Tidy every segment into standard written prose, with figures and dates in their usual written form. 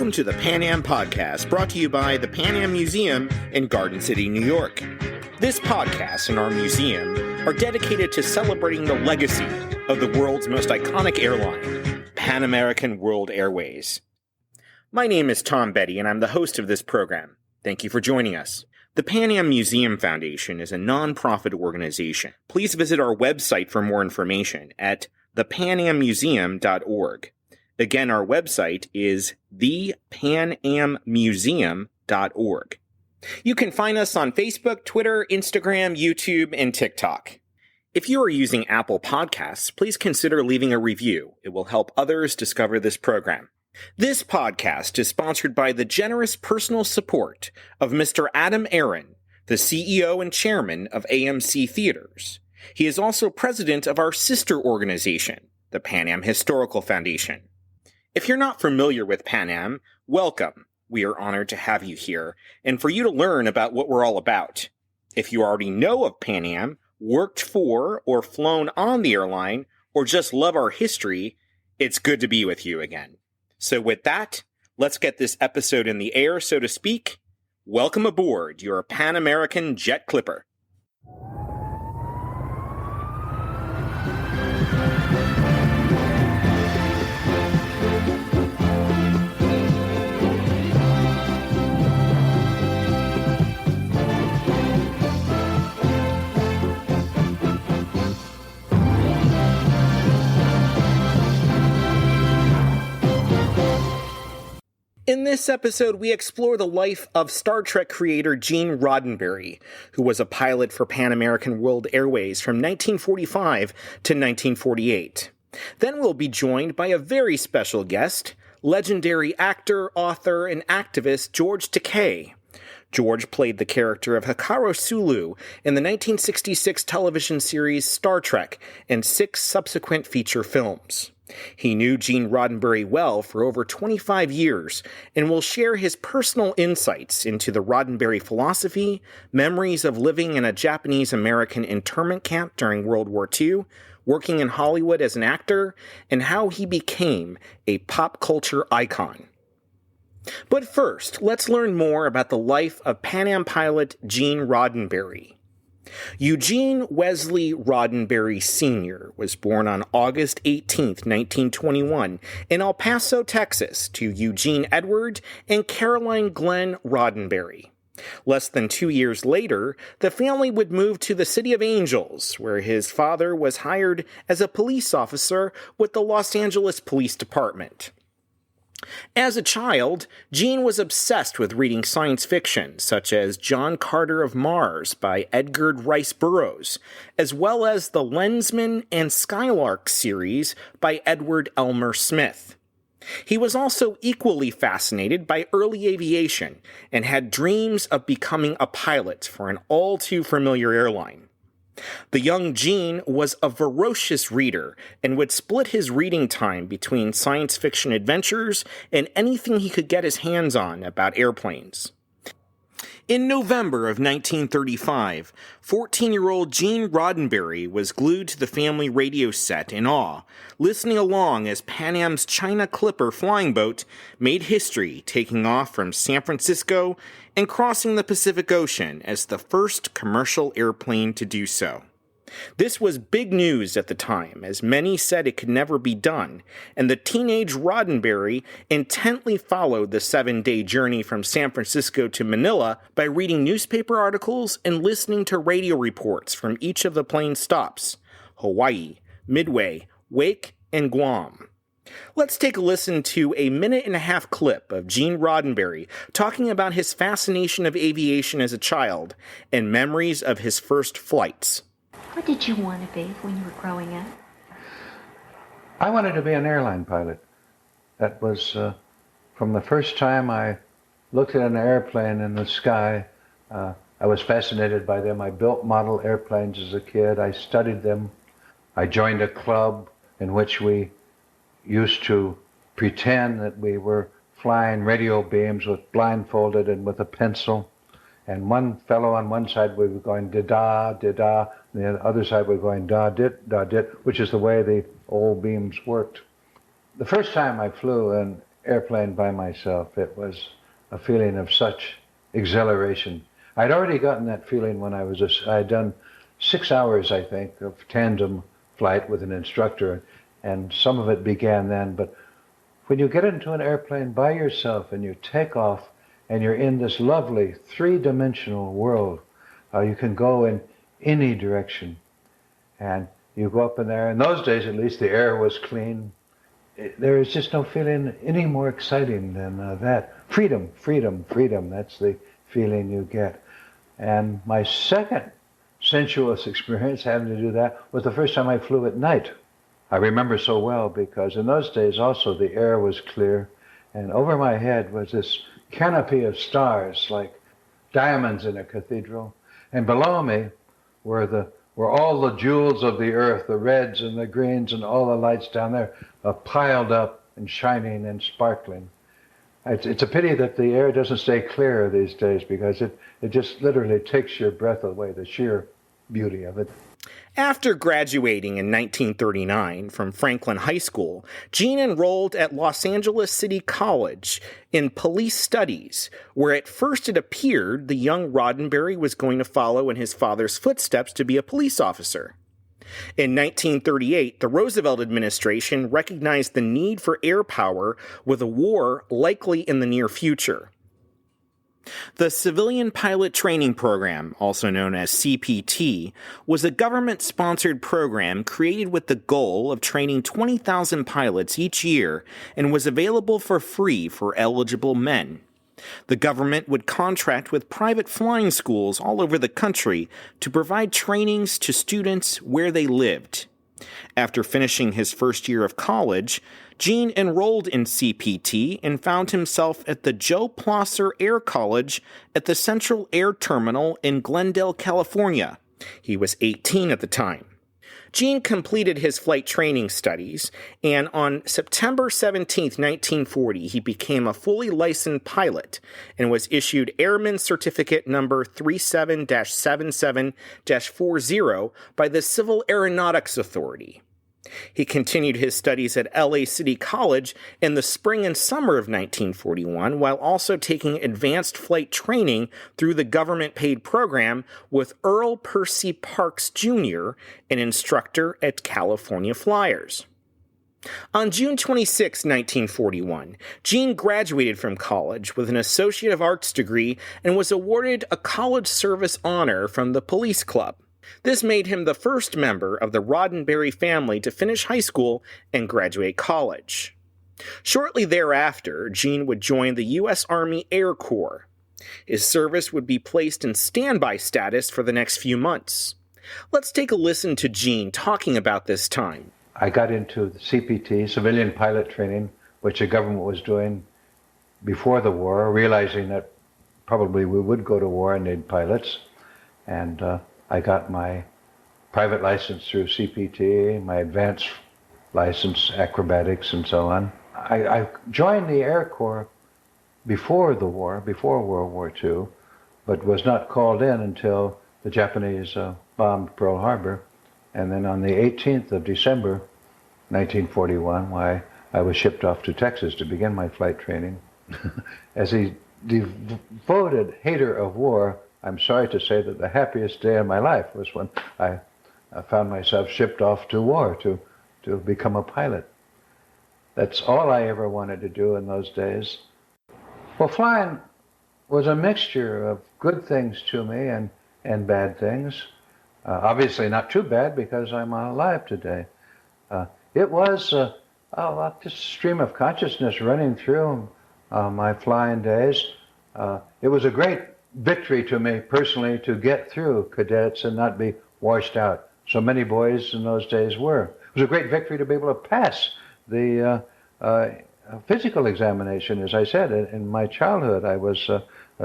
Welcome to the Pan Am Podcast, brought to you by the Pan Am Museum in Garden City, New York. This podcast and our museum are dedicated to celebrating the legacy of the world's most iconic airline, Pan American World Airways. My name is Tom Betty, and I'm the host of this program. Thank you for joining us. The Pan Am Museum Foundation is a non-profit organization. Please visit our website for more information at thepanammuseum.org. Again, our website is thepanammuseum.org. You can find us on Facebook, Twitter, Instagram, YouTube, and TikTok. If you are using Apple Podcasts, please consider leaving a review. It will help others discover this program. This podcast is sponsored by the generous personal support of Mr. Adam Aaron, the CEO and chairman of AMC Theaters. He is also president of our sister organization, the Pan Am Historical Foundation. If you're not familiar with Pan Am, welcome. We are honored to have you here and for you to learn about what we're all about. If you already know of Pan Am, worked for or flown on the airline, or just love our history, it's good to be with you again. So with that, let's get this episode in the air, so to speak. Welcome aboard your Pan American Jet Clipper. In this episode, we explore the life of Star Trek creator Gene Roddenberry, who was a pilot for Pan American World Airways from 1945 to 1948. Then we'll be joined by a very special guest, legendary actor, author, and activist George Takei. George played the character of Hikaru Sulu in the 1966 television series Star Trek and 6 subsequent feature films. He knew Gene Roddenberry well for over 25 years and will share his personal insights into the Roddenberry philosophy, memories of living in a Japanese-American internment camp during World War II, working in Hollywood as an actor, and how he became a pop culture icon. But first, let's learn more about the life of Pan Am pilot Gene Roddenberry. Eugene Wesley Roddenberry Sr. was born on August 18, 1921, in El Paso, Texas, to Eugene Edward and Caroline Glenn Roddenberry. Less than 2 years later, the family would move to the City of Angels, where his father was hired as a police officer with the Los Angeles Police Department. As a child, Gene was obsessed with reading science fiction, such as John Carter of Mars by Edgar Rice Burroughs, as well as the Lensman and Skylark series by Edward Elmer Smith. He was also equally fascinated by early aviation and had dreams of becoming a pilot for an all-too-familiar airline. The young Gene was a voracious reader and would split his reading time between science fiction adventures and anything he could get his hands on about airplanes. In November of 1935, 14-year-old Gene Roddenberry was glued to the family radio set in awe, listening along as Pan Am's China Clipper flying boat made history, taking off from San Francisco and crossing the Pacific Ocean as the first commercial airplane to do so. This was big news at the time, as many said it could never be done, and the teenage Roddenberry intently followed the 7-day journey from San Francisco to Manila by reading newspaper articles and listening to radio reports from each of the plane stops: Hawaii, Midway, Wake, and Guam. Let's take a listen to a 1.5-minute clip of Gene Roddenberry talking about his fascination of aviation as a child and memories of his first flights. What did you want to be when you were growing up? I wanted to be an airline pilot. That was from the first time I looked at an airplane in the sky. I was fascinated by them. I built model airplanes as a kid. I studied them. I joined a club in which we used to pretend that we were flying radio beams with blindfolded and with a pencil. And one fellow on one side, we were going da-da, da-da, and the other side we were going da-dit, which is the way the old beams worked. The first time I flew airplane by myself, it was a feeling of such exhilaration. I'd already gotten that feeling when I'd done 6 hours, I think, of tandem flight with an instructor, and some of it began then. But when you get into an airplane by yourself and you take off and you're in this lovely three-dimensional world, you can go in any direction. And you go up in there. In those days, at least, the air was clean. There is just no feeling any more exciting than that. Freedom, freedom, freedom. That's the feeling you get. And my second sensuous experience having to do that was the first time I flew at night. I remember so well because in those days also the air was clear, and over my head was this canopy of stars like diamonds in a cathedral, and below me were all the jewels of the earth, the reds and the greens and all the lights down there, piled up and shining and sparkling. It's a pity that the air doesn't stay clear these days because it just literally takes your breath away, the sheer beauty of it. After graduating in 1939 from Franklin High School, Gene enrolled at Los Angeles City College in police studies, where at first it appeared the young Roddenberry was going to follow in his father's footsteps to be a police officer. In 1938, the Roosevelt administration recognized the need for air power with a war likely in the near future. The Civilian Pilot Training Program, also known as CPT, was a government-sponsored program created with the goal of training 20,000 pilots each year and was available for free for eligible men. The government would contract with private flying schools all over the country to provide trainings to students where they lived. After finishing his first year of college, Gene enrolled in CPT and found himself at the Joe Plosser Air College at the Central Air Terminal in Glendale, California. He was 18 at the time. Gene completed his flight training studies, and on September 17, 1940, he became a fully licensed pilot and was issued Airman Certificate number 37-77-40 by the Civil Aeronautics Authority. He continued his studies at LA City College in the spring and summer of 1941, while also taking advanced flight training through the government-paid program with Earl Percy Parks, Jr., an instructor at California Flyers. On June 26, 1941, Gene graduated from college with an Associate of Arts degree and was awarded a College Service Honor from the Police Club. This made him the first member of the Roddenberry family to finish high school and graduate college. Shortly thereafter, Gene would join the U.S. Army Air Corps. His service would be placed in standby status for the next few months. Let's take a listen to Gene talking about this time. I got into the CPT, civilian pilot training, which the government was doing before the war, realizing that probably we would go to war and need pilots. And I got my private license through CPT, my advanced license, acrobatics, and so on. I joined the Air Corps before the war, before World War II, but was not called in until the Japanese bombed Pearl Harbor. And then on the 18th of December, 1941, I was shipped off to Texas to begin my flight training. As a devoted hater of war, I'm sorry to say that the happiest day of my life was when I found myself shipped off to war to become a pilot. That's all I ever wanted to do in those days. Well, flying was a mixture of good things to me and bad things. Obviously not too bad because I'm alive today. It was just a stream of consciousness running through my flying days. It was a great victory to me personally to get through cadets and not be washed out. So many boys in those days were. It was a great victory to be able to pass the physical examination. As I said, in my childhood, I was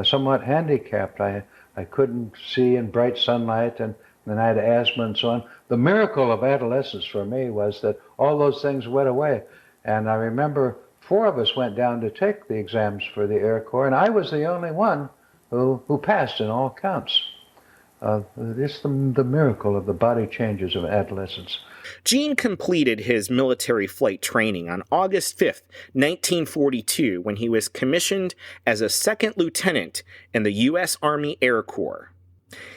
somewhat handicapped. I couldn't see in bright sunlight, and then I had asthma and so on. The miracle of adolescence for me was that all those things went away. And I remember 4 of us went down to take the exams for the Air Corps, and I was the only one who passed in all counts. It's the miracle of the body changes of adolescence. Gene completed his military flight training on August 5th, 1942, when he was commissioned as a second lieutenant in the U.S. Army Air Corps.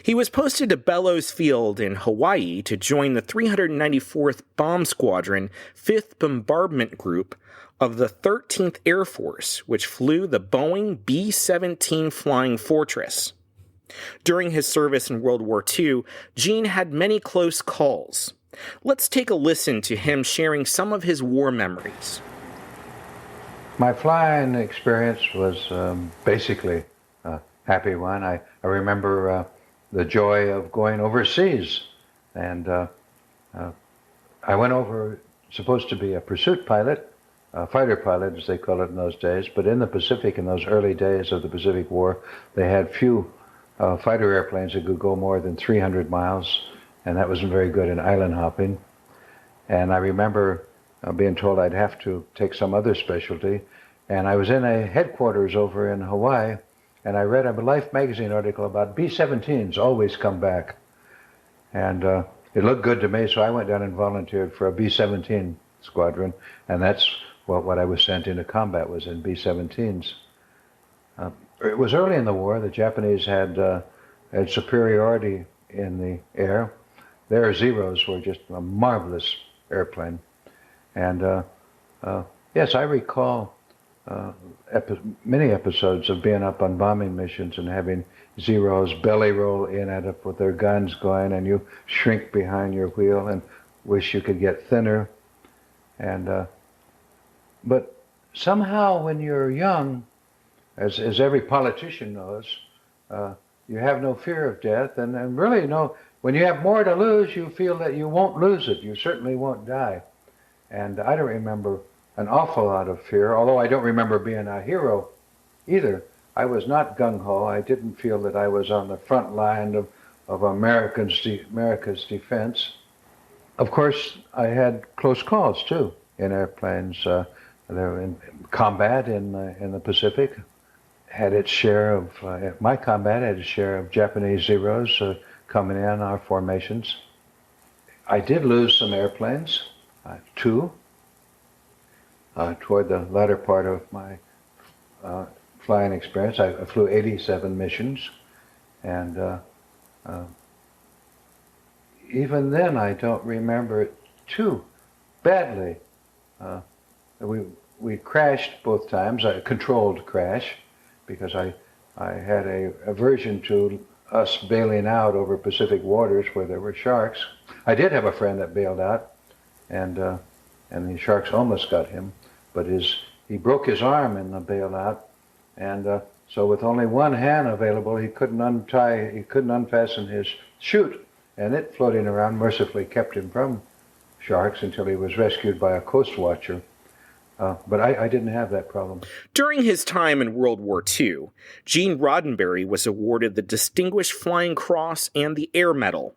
He was posted to Bellows Field in Hawaii to join the 394th Bomb Squadron, 5th Bombardment Group of the 13th Air Force, which flew the Boeing B-17 Flying Fortress. During his service in World War II, Gene had many close calls. Let's take a listen to him sharing some of his war memories. My flying experience was basically a happy one. I remember the joy of going overseas. And I went over, supposed to be a pursuit pilot, a fighter pilot as they call it in those days, but in the Pacific, in those early days of the Pacific War, they had few fighter airplanes that could go more than 300 miles, and that wasn't very good in island hopping. And I remember being told I'd have to take some other specialty, and I was in a headquarters over in Hawaii, and I read a Life magazine article about B-17s always come back. And it looked good to me, so I went down and volunteered for a B-17 squadron, and that's what I was sent into combat, was in B-17s. It was early in the war. The Japanese had superiority in the air. Their Zeros were just a marvelous airplane. And yes, I recall many episodes of being up on bombing missions and having Zeros belly roll in at it with their guns going, and you shrink behind your wheel and wish you could get thinner. And but somehow when you're young, as every politician knows, you have no fear of death, and really when you have more to lose, you feel that you won't lose it. You certainly won't die. And I don't remember an awful lot of fear, although I don't remember being a hero either. I was not gung-ho. I didn't feel that I was on the front line of America's defense. Of course, I had close calls, too, in airplanes. They were in combat in the Pacific. Had its share of, my combat had its share of Japanese Zeros coming in our formations. I did lose some airplanes, two, toward the latter part of my flying experience. I flew 87 missions, and even then I don't remember it too badly. We crashed both times, a controlled crash, because I had a aversion to us bailing out over Pacific waters where there were sharks. I did have a friend that bailed out, and the sharks almost got him, but he broke his arm in the bailout, and so with only one hand available, he couldn't unfasten his chute, and it floating around mercifully kept him from sharks until he was rescued by a coast watcher. But I didn't have that problem. During his time in World War II, Gene Roddenberry was awarded the Distinguished Flying Cross and the Air Medal.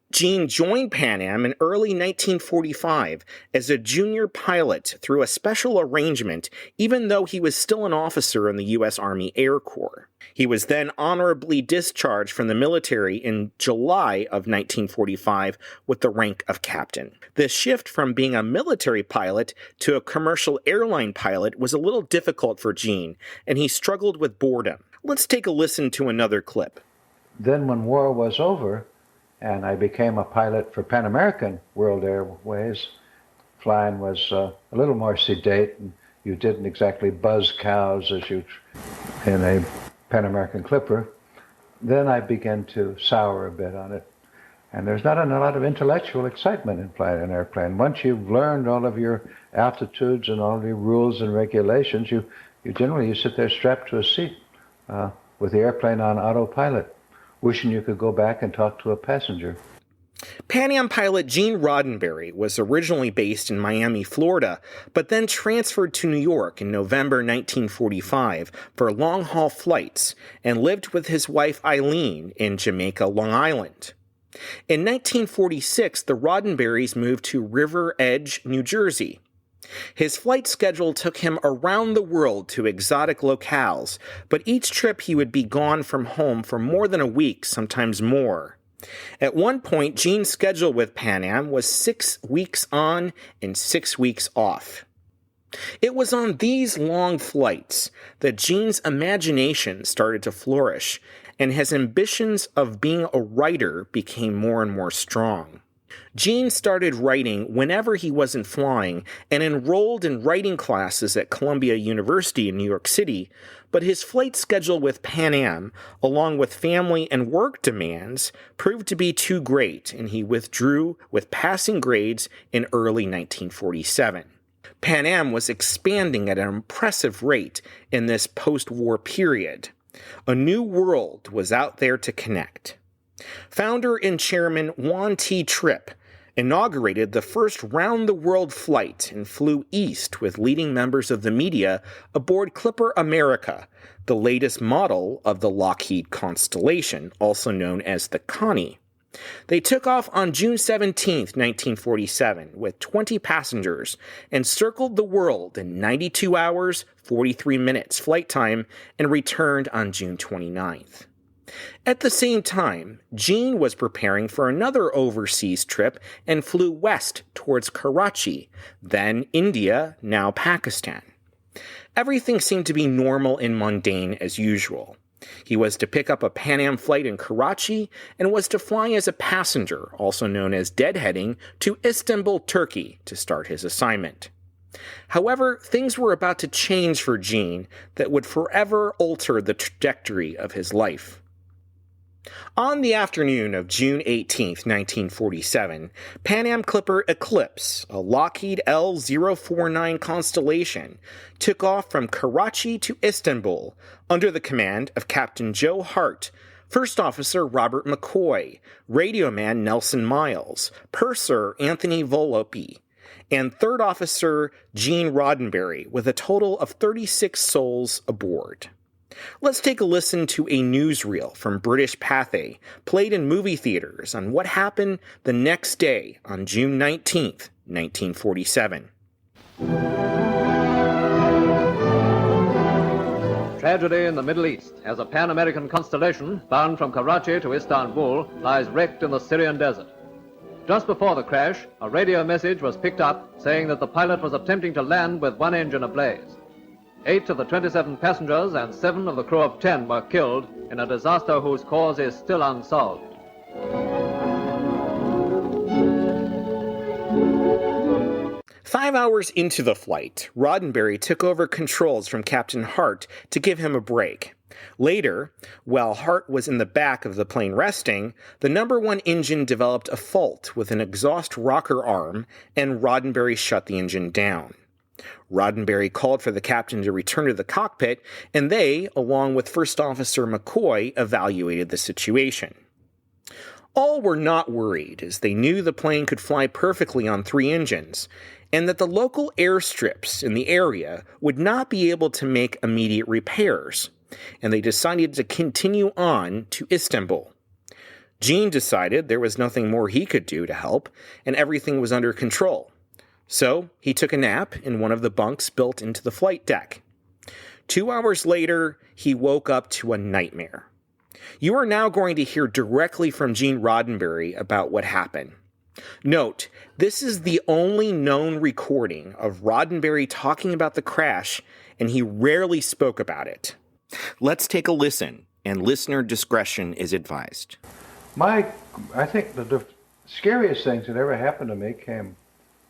Gene joined Pan Am in early 1945 as a junior pilot through a special arrangement, even though he was still an officer in the U.S. Army Air Corps. He was then honorably discharged from the military in July of 1945 with the rank of captain. The shift from being a military pilot to a commercial airline pilot was a little difficult for Gene, and he struggled with boredom. Let's take a listen to another clip. Then when war was over, and I became a pilot for Pan American World Airways, flying was a little more sedate, and you didn't exactly buzz cows as you in a Pan American Clipper. Then I began to sour a bit on it. And there's not a lot of intellectual excitement in flying an airplane. Once you've learned all of your altitudes and all of your rules and regulations, you generally sit there strapped to a seat with the airplane on autopilot, wishing you could go back and talk to a passenger. Pan Am pilot Gene Roddenberry was originally based in Miami, Florida, but then transferred to New York in November 1945 for long-haul flights and lived with his wife Eileen in Jamaica, Long Island. In 1946, the Roddenberrys moved to River Edge, New Jersey. His flight schedule took him around the world to exotic locales, but each trip he would be gone from home for more than a week, sometimes more. At one point, Gene's schedule with Pan Am was 6 weeks on and 6 weeks off. It was on these long flights that Gene's imagination started to flourish, and his ambitions of being a writer became more and more strong. Gene started writing whenever he wasn't flying and enrolled in writing classes at Columbia University in New York City, but his flight schedule with Pan Am, along with family and work demands, proved to be too great, and he withdrew with passing grades in early 1947. Pan Am was expanding at an impressive rate in this post-war period. A new world was out there to connect. Founder and chairman Juan T. Tripp inaugurated the first round-the-world flight and flew east with leading members of the media aboard Clipper America, the latest model of the Lockheed Constellation, also known as the Connie. They took off on June 17, 1947, with 20 passengers and circled the world in 92 hours, 43 minutes flight time and returned on June 29th. At the same time, Gene was preparing for another overseas trip and flew west towards Karachi, then India, now Pakistan. Everything seemed to be normal and mundane as usual. He was to pick up a Pan Am flight in Karachi and was to fly as a passenger, also known as deadheading, to Istanbul, Turkey, to start his assignment. However, things were about to change for Gene that would forever alter the trajectory of his life. On the afternoon of June 18, 1947, Pan Am Clipper Eclipse, a Lockheed L-049 Constellation, took off from Karachi to Istanbul under the command of Captain Joe Hart, First Officer Robert McCoy, Radioman Nelson Miles, Purser Anthony Volpe, and Third Officer Gene Roddenberry, with a total of 36 souls aboard. Let's take a listen to a newsreel from British Pathé, played in movie theaters, on what happened the next day on June 19th, 1947. Tragedy in the Middle East, as a Pan-American Constellation bound from Karachi to Istanbul lies wrecked in the Syrian desert. Just before the crash, a radio message was picked up saying that the pilot was attempting to land with one engine ablaze. 8 of the 27 passengers and 7 of the crew of 10 were killed in a disaster whose cause is still unsolved. Five hours into the flight, Roddenberry took over controls from Captain Hart to give him a break. Later, while Hart was in the back of the plane resting, the number 1 engine developed a fault with an exhaust rocker arm, and Roddenberry shut the engine down. Roddenberry called for the captain to return to the cockpit, and they, along with First Officer McCoy, evaluated the situation. All were not worried, as they knew the plane could fly perfectly on 3 engines, and that the local airstrips in the area would not be able to make immediate repairs, and they decided to continue on to Istanbul. Gene decided there was nothing more he could do to help, and everything was under control. So he took a nap in one of the bunks built into the flight deck. 2 hours later, he woke up to a nightmare. You are now going to hear directly from Gene Roddenberry about what happened. Note, this is the only known recording of Roddenberry talking about the crash, and he rarely spoke about it. Let's take a listen, and listener discretion is advised. I think the scariest things that ever happened to me came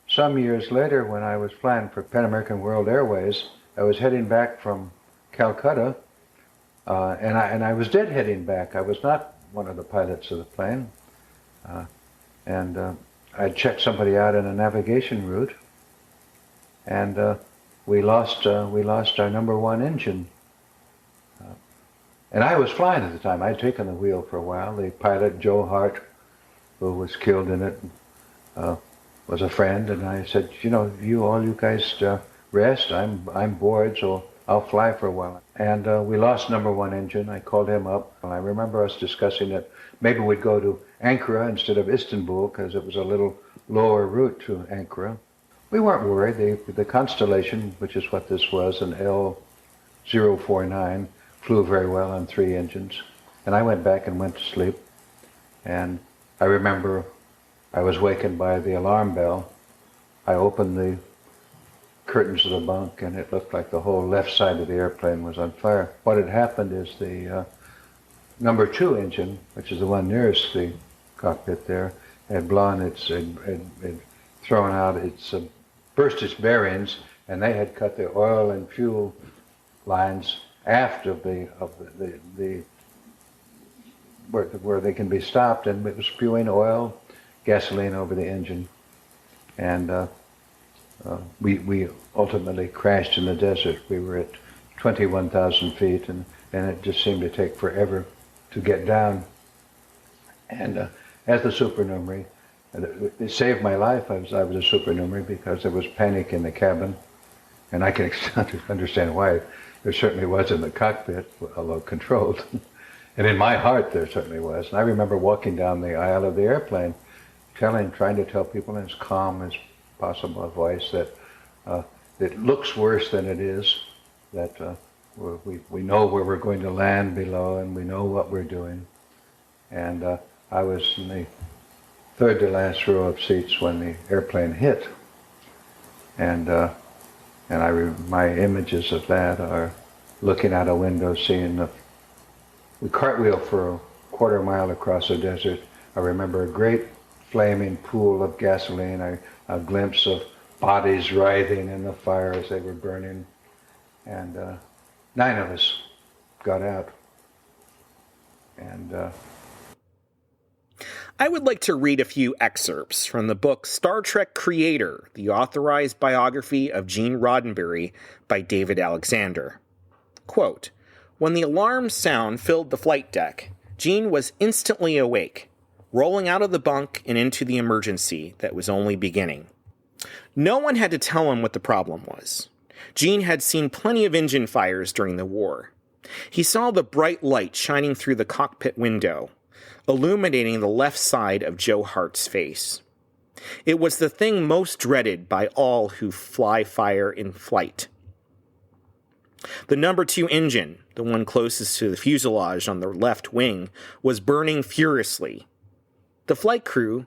some years later when I was flying for Pan American World Airways. I was heading back from Calcutta, and I was deadheading back. I was not one of the pilots of the plane, and I checked somebody out in a navigation route, and we lost our number 1 engine. And I was flying at the time. I'd taken the wheel for a while. The pilot, Joe Hart, who was killed in it, was a friend, and I said, you guys rest. I'm bored, so I'll fly for a while. And we lost number 1 engine. I called him up, and I remember us discussing that maybe we'd go to Ankara instead of Istanbul, because it was a little lower route to Ankara. We weren't worried. The Constellation, which is what this was, an L049, flew very well on 3 engines. And I went back and went to sleep. And I remember I was wakened by the alarm bell. I opened the curtains of the bunk, and it looked like the whole left side of the airplane was on fire. What had happened is the number 2 engine, which is the one nearest the cockpit there, had blown its, had thrown out its, burst its bearings, and they had cut the oil and fuel lines aft of the where they can be stopped, and it was spewing oil, gasoline over the engine, and we ultimately crashed in the desert. We were at 21,000 feet, and it just seemed to take forever to get down. And as the supernumerary, it saved my life. I was a supernumerary because there was panic in the cabin, and I can understand why. There certainly was in the cockpit, although controlled. And in my heart, there certainly was. And I remember walking down the aisle of the airplane, trying to tell people in as calm as possible a voice that it looks worse than it is, that we know where we're going to land below, and we know what we're doing. And I was in the third to last row of seats when the airplane hit. And my images of that are looking out a window, seeing we cartwheeled for a quarter mile across the desert. I remember a great flaming pool of gasoline, a glimpse of bodies writhing in the fire as they were burning. And 9 of us got out. And I would like to read a few excerpts from the book Star Trek Creator, the authorized biography of Gene Roddenberry by David Alexander. Quote, "When the alarm sound filled the flight deck, Gene was instantly awake, rolling out of the bunk and into the emergency that was only beginning. No one had to tell him what the problem was. Gene had seen plenty of engine fires during the war. He saw the bright light shining through the cockpit window, illuminating the left side of Joe Hart's face. It was the thing most dreaded by all who fly fire in flight. The number 2 engine, the one closest to the fuselage on the left wing, was burning furiously. The flight crew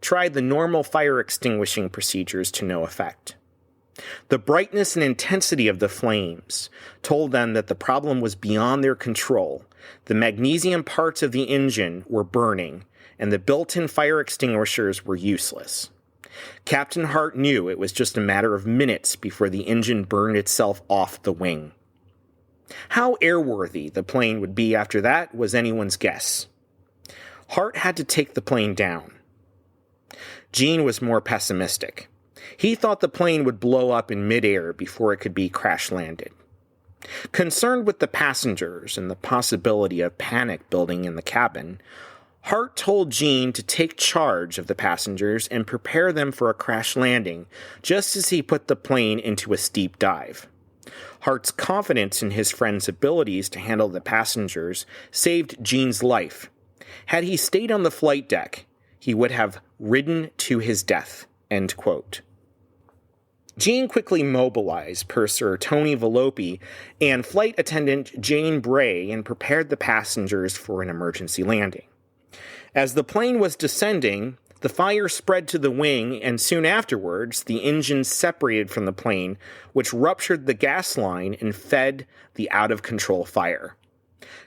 tried the normal fire extinguishing procedures to no effect. The brightness and intensity of the flames told them that the problem was beyond their control. The magnesium parts of the engine were burning, and the built-in fire extinguishers were useless. Captain Hart knew it was just a matter of minutes before the engine burned itself off the wing. How airworthy the plane would be after that was anyone's guess. Hart had to take the plane down. Gene was more pessimistic. He thought the plane would blow up in midair before it could be crash-landed. Concerned with the passengers and the possibility of panic building in the cabin, Hart told Gene to take charge of the passengers and prepare them for a crash landing, just as he put the plane into a steep dive. Hart's confidence in his friend's abilities to handle the passengers saved Gene's life. Had he stayed on the flight deck, he would have ridden to his death." End quote. Gene quickly mobilized Purser Tony Volpe and flight attendant Jane Bray and prepared the passengers for an emergency landing. As the plane was descending, the fire spread to the wing, and soon afterwards, the engine separated from the plane, which ruptured the gas line and fed the out-of-control fire.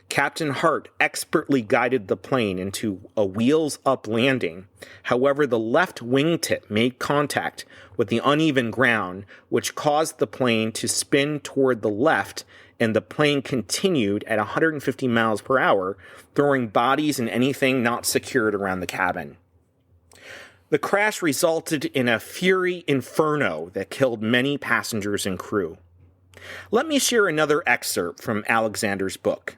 Captain Hart expertly guided the plane into a wheels-up landing. However, the left wingtip made contact with the uneven ground, which caused the plane to spin toward the left, and the plane continued at 150 miles per hour, throwing bodies and anything not secured around the cabin. The crash resulted in a fury inferno that killed many passengers and crew. Let me share another excerpt from Alexander's book.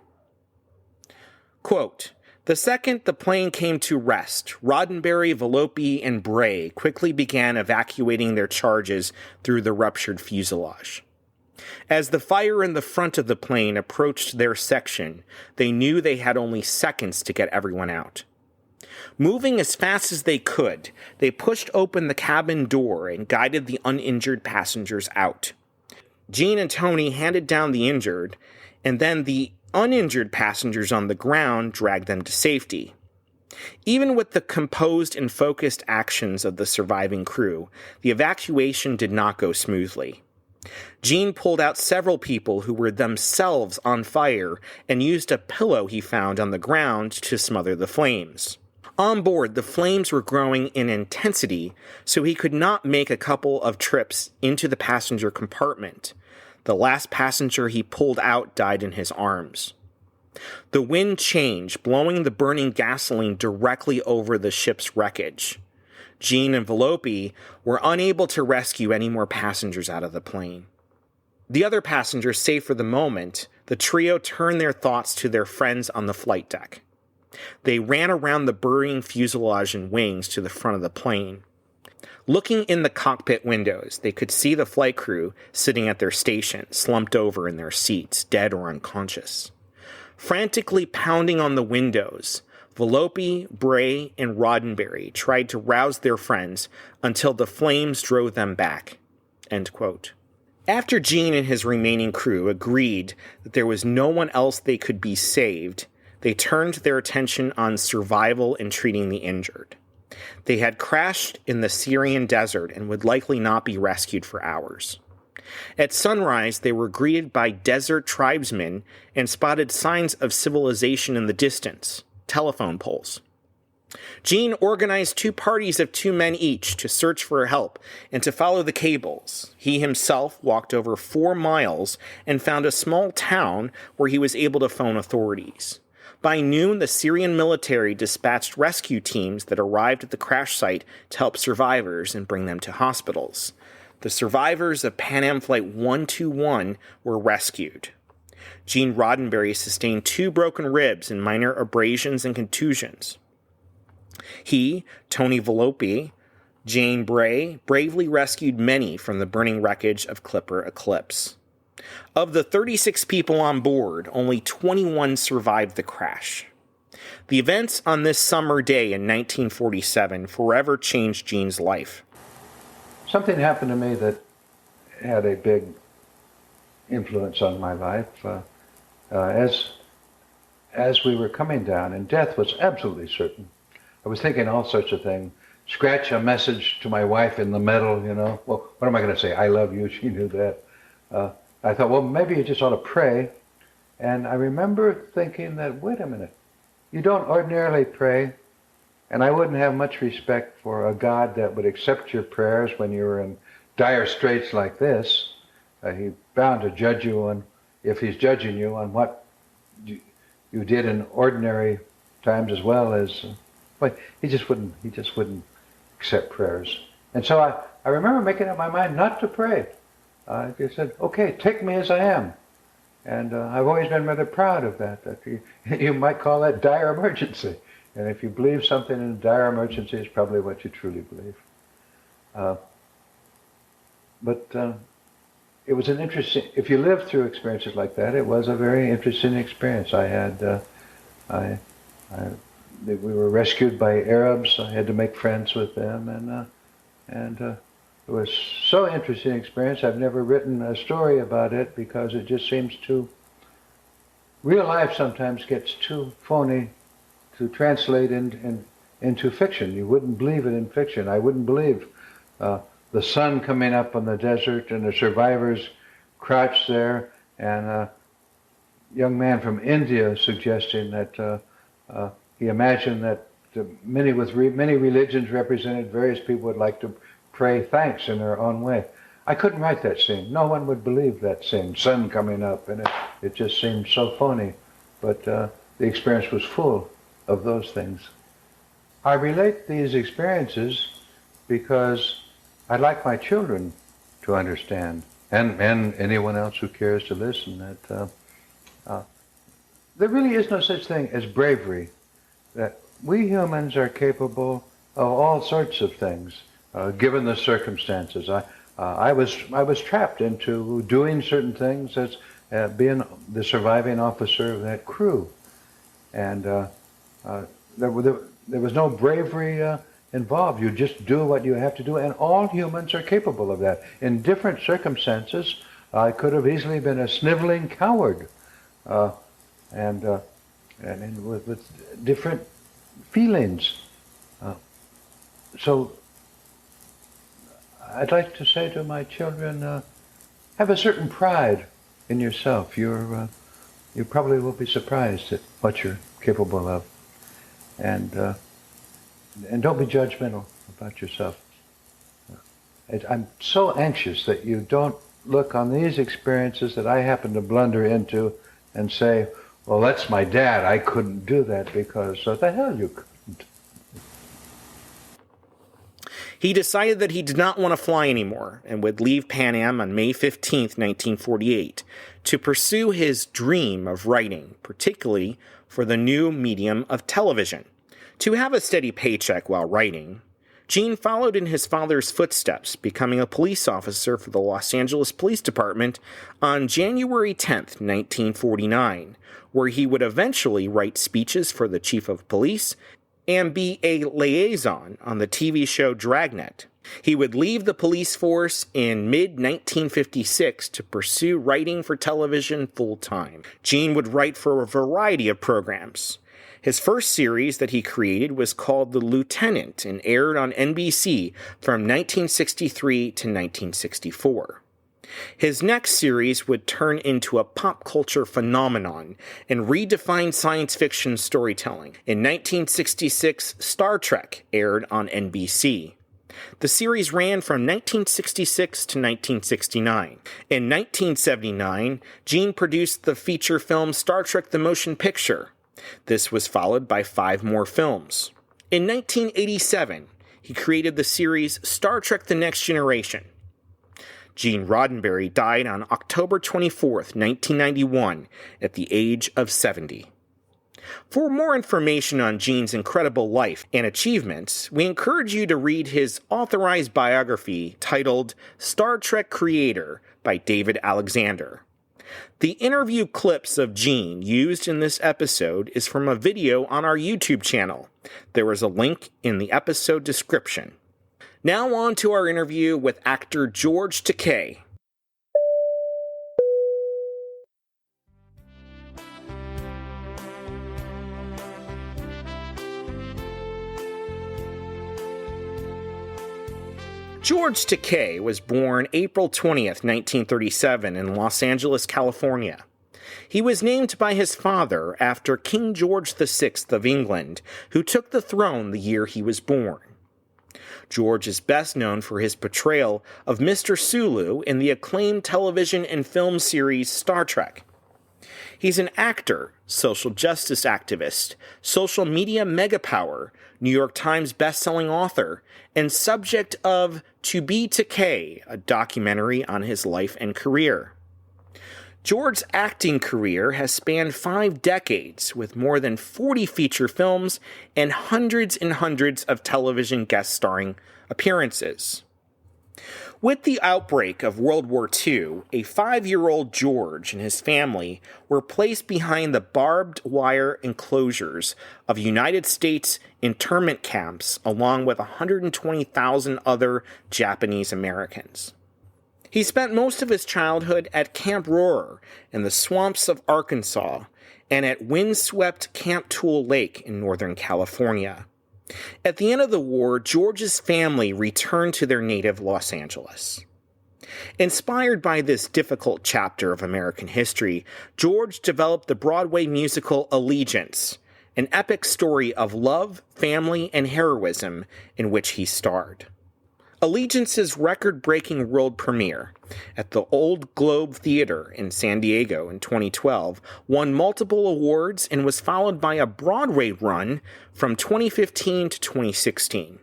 Quote, "The second the plane came to rest, Roddenberry, Volpe, and Bray quickly began evacuating their charges through the ruptured fuselage. As the fire in the front of the plane approached their section, they knew they had only seconds to get everyone out. Moving as fast as they could, they pushed open the cabin door and guided the uninjured passengers out. Gene and Tony handed down the injured, and then the uninjured passengers on the ground dragged them to safety. Even with the composed and focused actions of the surviving crew, the evacuation did not go smoothly. Gene pulled out several people who were themselves on fire and used a pillow he found on the ground to smother the flames. On board, the flames were growing in intensity, so he could not make a couple of trips into the passenger compartment. The last passenger he pulled out died in his arms. The wind changed, blowing the burning gasoline directly over the ship's wreckage. Gene and Volpe were unable to rescue any more passengers out of the plane. The other passengers safe for the moment, the trio turned their thoughts to their friends on the flight deck. They ran around the burning fuselage and wings to the front of the plane. Looking in the cockpit windows, they could see the flight crew sitting at their station, slumped over in their seats, dead or unconscious. Frantically pounding on the windows, Volpe, Bray, and Roddenberry tried to rouse their friends until the flames drove them back." End quote. After Gene and his remaining crew agreed that there was no one else they could be saved, they turned their attention on survival and treating the injured. They had crashed in the Syrian desert and would likely not be rescued for hours. At sunrise, they were greeted by desert tribesmen and spotted signs of civilization in the distance, telephone poles. Gene organized 2 parties of 2 men each to search for help and to follow the cables. He himself walked over 4 miles and found a small town where he was able to phone authorities. By noon, the Syrian military dispatched rescue teams that arrived at the crash site to help survivors and bring them to hospitals. The survivors of Pan Am Flight 121 were rescued. Gene Roddenberry sustained 2 broken ribs and minor abrasions and contusions. He, Tony Volpe, Jane Bray, bravely rescued many from the burning wreckage of Clipper Eclipse. Of the 36 people on board, only 21 survived the crash. The events on this summer day in 1947 forever changed Gene's life. Something happened to me that had a big influence on my life. As we were coming down, and death was absolutely certain, I was thinking all sorts of things. Scratch a message to my wife in the metal, you know. Well, what am I going to say? I love you. She knew that. I thought, well, maybe you just ought to pray. And I remember thinking that, wait a minute, you don't ordinarily pray, and I wouldn't have much respect for a God that would accept your prayers when you were in dire straits like this. He's bound to judge you on, if he's judging you on what you did in ordinary times as well as, but he just wouldn't accept prayers. And so I remember making up my mind not to pray. I just said, okay, take me as I am. And I've always been rather proud of that you might call that dire emergency. And if you believe something in a dire emergency, it's probably what you truly believe. But it was an interesting, if you live through experiences like that, it was a very interesting experience. I had, we were rescued by Arabs. I had to make friends with them, and it was so interesting experience. I've never written a story about it because it just seems too, real life sometimes gets too phony to translate into fiction. You wouldn't believe it in fiction. I wouldn't believe the sun coming up on the desert and the survivors crouched there, and a young man from India suggesting that he imagined that many religions represented various people would like to pray thanks in their own way. I couldn't write that scene. No one would believe that scene, sun coming up, and it just seemed so phony. But the experience was full of those things. I relate these experiences because I'd like my children to understand, and anyone else who cares to listen, that there really is no such thing as bravery, that we humans are capable of all sorts of things, given the circumstances. I was trapped into doing certain things as being the surviving officer of that crew, and there was no bravery involved. You just do what you have to do, and all humans are capable of that. In different circumstances, I could have easily been a sniveling coward, and with different feelings. So I'd like to say to my children, have a certain pride in yourself. You probably will be surprised at what you're capable of, and don't be judgmental about yourself. I'm so anxious that you don't look on these experiences that I happen to blunder into and say, well, that's my dad. I couldn't do that because what the hell you couldn't. He decided that he did not want to fly anymore and would leave Pan Am on May 15, 1948, to pursue his dream of writing, particularly for the new medium of television. To have a steady paycheck while writing, Gene followed in his father's footsteps, becoming a police officer for the Los Angeles Police Department on January 10, 1949, where he would eventually write speeches for the chief of police and be a liaison on the TV show Dragnet. He would leave the police force in mid-1956 to pursue writing for television full-time. Gene would write for a variety of programs. His first series that he created was called The Lieutenant and aired on NBC from 1963 to 1964. His next series would turn into a pop culture phenomenon and redefine science fiction storytelling. In 1966, Star Trek aired on NBC. The series ran from 1966 to 1969. In 1979, Gene produced the feature film Star Trek the Motion Picture. This was followed by 5 more films. In 1987, he created the series Star Trek The Next Generation. Gene Roddenberry died on October 24, 1991, at the age of 70. For more information on Gene's incredible life and achievements, we encourage you to read his authorized biography titled Star Trek Creator by David Alexander. The interview clips of Gene used in this episode is from a video on our YouTube channel. There is a link in the episode description. Now on to our interview with actor George Takei. George Takei was born April 20th, 1937 in Los Angeles, California. He was named by his father after King George VI of England, who took the throne the year he was born. George is best known for his portrayal of Mr. Sulu in the acclaimed television and film series Star Trek. He's an actor, social justice activist, social media megapower, New York Times bestselling author, and subject of To Be Takei, a documentary on his life and career. George's acting career has spanned 5 decades, with more than 40 feature films and hundreds of television guest starring appearances. With the outbreak of World War II, a 5-year-old George and his family were placed behind the barbed wire enclosures of United States internment camps along with 120,000 other Japanese Americans. He spent most of his childhood at Camp Rohrer in the swamps of Arkansas and at windswept Camp Toole Lake in Northern California. At the end of the war, George's family returned to their native Los Angeles. Inspired by this difficult chapter of American history, George developed the Broadway musical Allegiance, an epic story of love, family, and heroism in which he starred. Allegiance's record-breaking world premiere at the Old Globe Theater in San Diego in 2012 won multiple awards and was followed by a Broadway run from 2015 to 2016.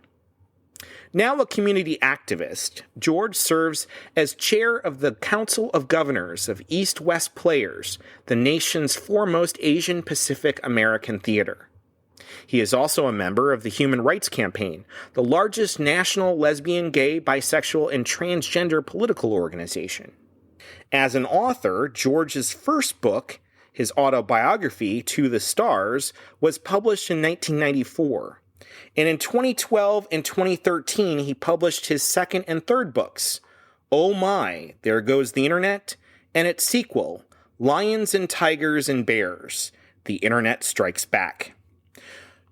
Now a community activist, George serves as chair of the Council of Governors of East-West Players, the nation's foremost Asian Pacific American theater. He is also a member of the Human Rights Campaign, the largest national lesbian, gay, bisexual, and transgender political organization. As an author, George's first book, his autobiography, To the Stars, was published in 1994. And in 2012 and 2013, he published his second and third books, Oh My, There Goes the Internet, and its sequel, Lions and Tigers and Bears, The Internet Strikes Back.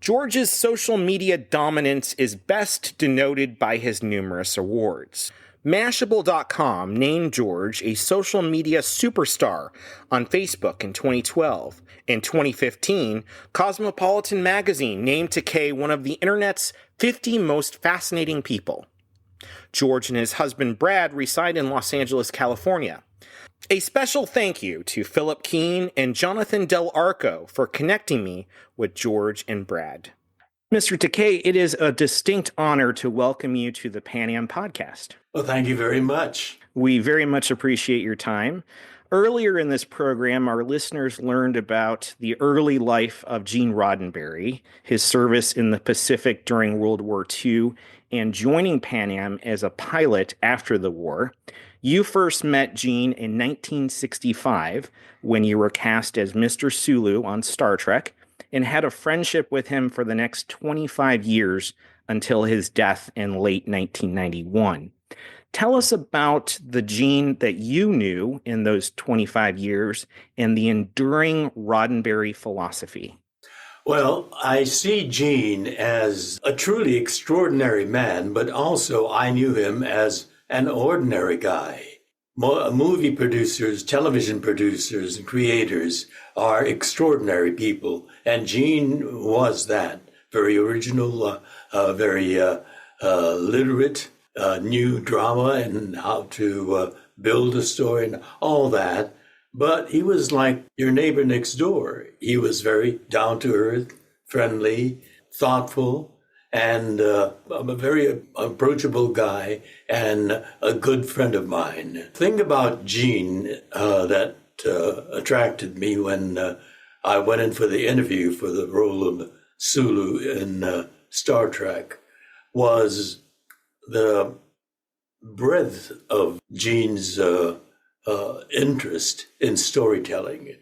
George's social media dominance is best denoted by his numerous awards. Mashable.com named George a social media superstar on Facebook in 2012. In 2015, Cosmopolitan magazine named Takei one of the internet's 50 most fascinating people. George and his husband Brad reside in Los Angeles, California. A special thank you to Philip Keene and Jonathan Del Arco for connecting me with George and Brad. Mr. Takei, it is a distinct honor to welcome you to the Pan Am podcast. Well, thank you very much. We very much appreciate your time. Earlier in this program, our listeners learned about the early life of Gene Roddenberry, his service in the Pacific during World War II, and joining Pan Am as a pilot after the war. You first met Gene in 1965 when you were cast as Mr. Sulu on Star Trek, and had a friendship with him for the next 25 years until his death in late 1991. Tell us about the Gene that you knew in those 25 years and the enduring Roddenberry philosophy. Well, I see Gene as a truly extraordinary man, but also I knew him as an ordinary guy. Movie producers, television producers, and creators are extraordinary people, and Gene was that. Very original, very literate, knew drama and how to build a story and all that. But he was like your neighbor next door. He was very down-to-earth, friendly, thoughtful, and a very approachable guy and a good friend of mine. The thing about Gene that attracted me when I went in for the interview for the role of Sulu in Star Trek was the breadth of Gene's interest in storytelling.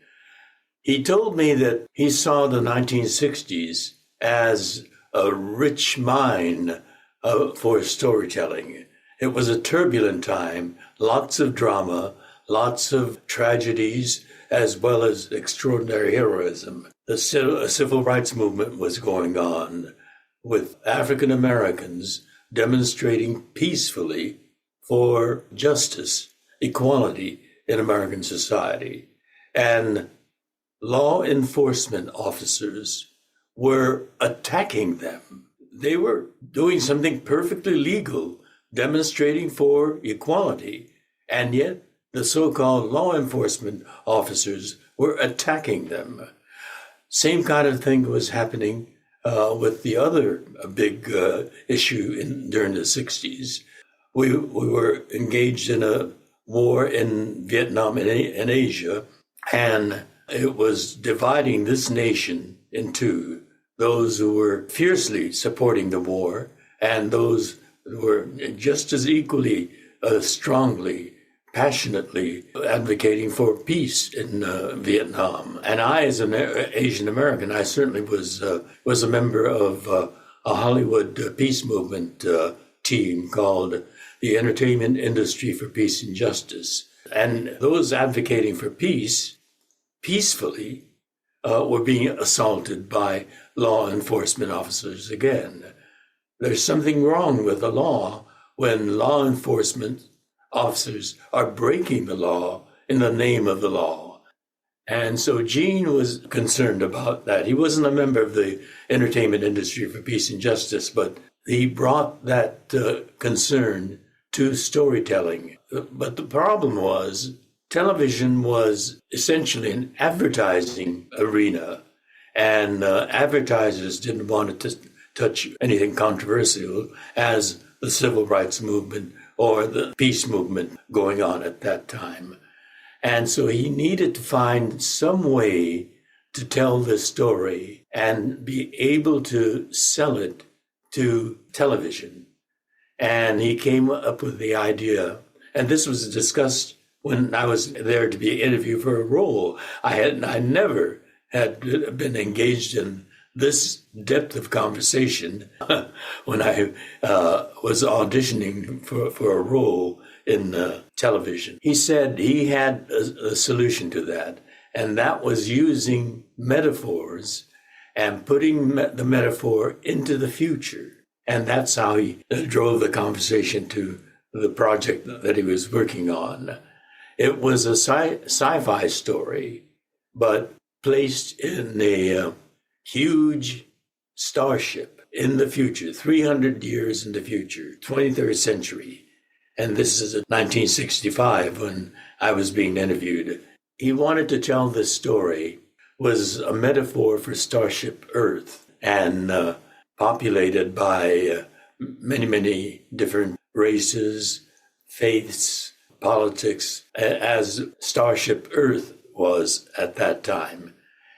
He told me that he saw the 1960s as a rich mine for storytelling. It was a turbulent time, lots of drama, lots of tragedies, as well as extraordinary heroism. The civil rights movement was going on, with African Americans demonstrating peacefully for justice, equality in American society. And law enforcement officers were attacking them. They were doing something perfectly legal, demonstrating for equality, and yet the so-called law enforcement officers were attacking them. Same kind of thing was happening with the other big issue during the 60s. We were engaged in a war in Vietnam and Asia, and it was dividing this nation in two. Those who were fiercely supporting the war and those who were just as equally, strongly, passionately advocating for peace in Vietnam. And I, as an Asian American, I certainly was a member of a Hollywood peace movement team called the Entertainment Industry for Peace and Justice. And those advocating for peace, peacefully, were being assaulted by law enforcement officers again. There's something wrong with the law when law enforcement officers are breaking the law in the name of the law. And so Gene was concerned about that. He wasn't a member of the Entertainment Industry for Peace and Justice, but he brought that concern to storytelling. But the problem was television was essentially an advertising arena, and advertisers didn't want to touch anything controversial as the civil rights movement or the peace movement going on at that time. And so he needed to find some way to tell this story and be able to sell it to television. And he came up with the idea, and this was discussed when I was there to be interviewed for a role. I never had been engaged in this depth of conversation when I was auditioning for a role in television. He said he had a solution to that, and that was using metaphors and putting the metaphor into the future. And that's how he drove the conversation to the project that he was working on. It was a sci-fi story, but placed in a huge starship in the future, 300 years in the future, 23rd century. And this is 1965 when I was being interviewed. He wanted to tell this story was a metaphor for Starship Earth, and populated by many, many different races, faiths, politics, as Starship Earth was at that time.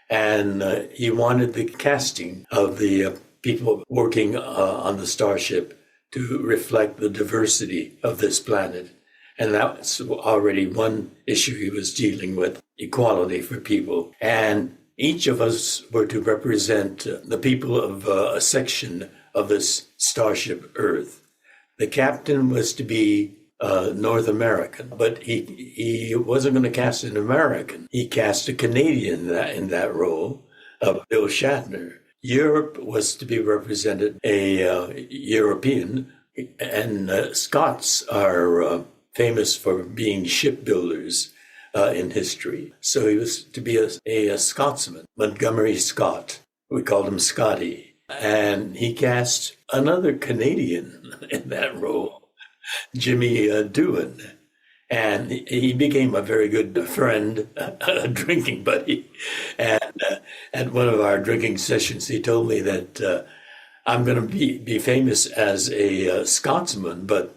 And he wanted the casting of the people working on the starship to reflect the diversity of this planet. And that's already one issue he was dealing with, equality for people. And each of us were to represent the people of a section of this starship Earth. The captain was to be North American, but he wasn't going to cast an American. He cast a Canadian in that role, Bill Shatner. Europe was to be represented, a European, and Scots are famous for being shipbuilders in history. So he was to be a Scotsman, Montgomery Scott. We called him Scotty. And he cast another Canadian in that role, Jimmy Doohan. And he became a very good friend, a drinking buddy. And at one of our drinking sessions, he told me that I'm going to be famous as a Scotsman, but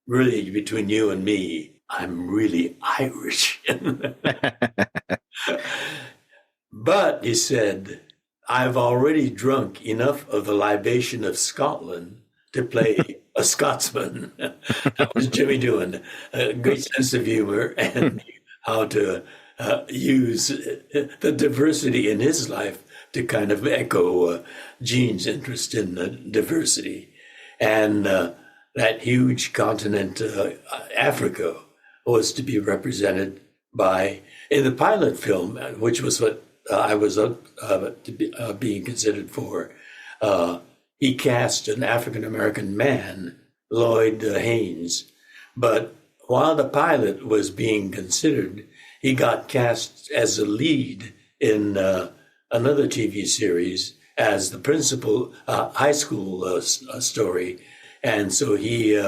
really between you and me, I'm really Irish. But, he said, I've already drunk enough of the libation of Scotland to play a Scotsman. That was Jimmy Doohan. A great sense of humor and how to use the diversity in his life to kind of echo Gene's interest in diversity. And that huge continent, Africa, was to be represented by, in the pilot film, which was what I was being considered for, he cast an African-American man, Lloyd Haynes. But while the pilot was being considered, he got cast as a lead in another TV series as the principal high school story. And so he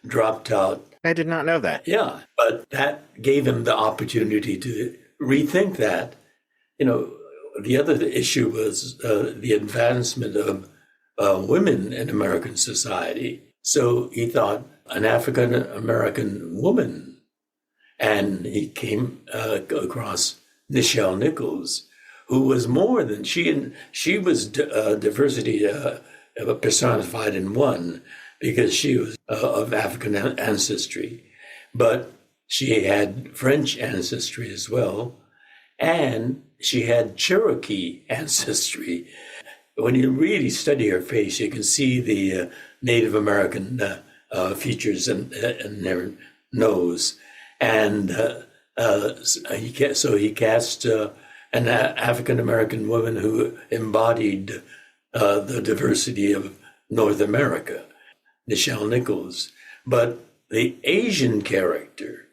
dropped out. I did not know that. Yeah, but that gave him the opportunity to rethink that. You know, the other issue was the advancement of women in American society. So he thought an African-American woman, and he came across Nichelle Nichols, who was more than she was diversity personified in one, because she was of African ancestry, but she had French ancestry as well, and she had Cherokee ancestry. When you really study her face, you can see the Native American features in their nose. And so he cast an African-American woman who embodied the diversity of North America, Nichelle Nichols. But the Asian character,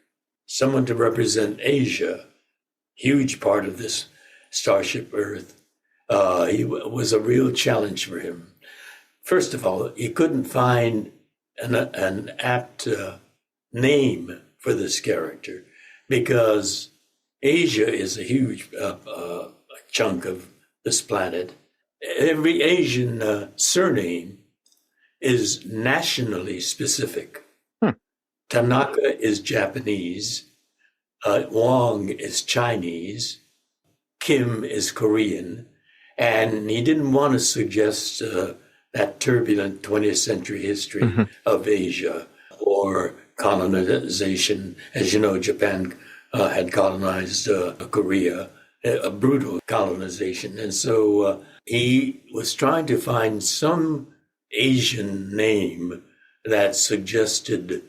someone to represent Asia, huge part of this Starship Earth, he was a real challenge for him. First of all, he couldn't find an apt name for this character, because Asia is a huge chunk of this planet. Every Asian surname is nationally specific. Tanaka is Japanese, Wong is Chinese, Kim is Korean, and he didn't want to suggest that turbulent 20th century history of Asia or colonization. As you know, Japan had colonized Korea a brutal colonization. And so he was trying to find some Asian name that suggested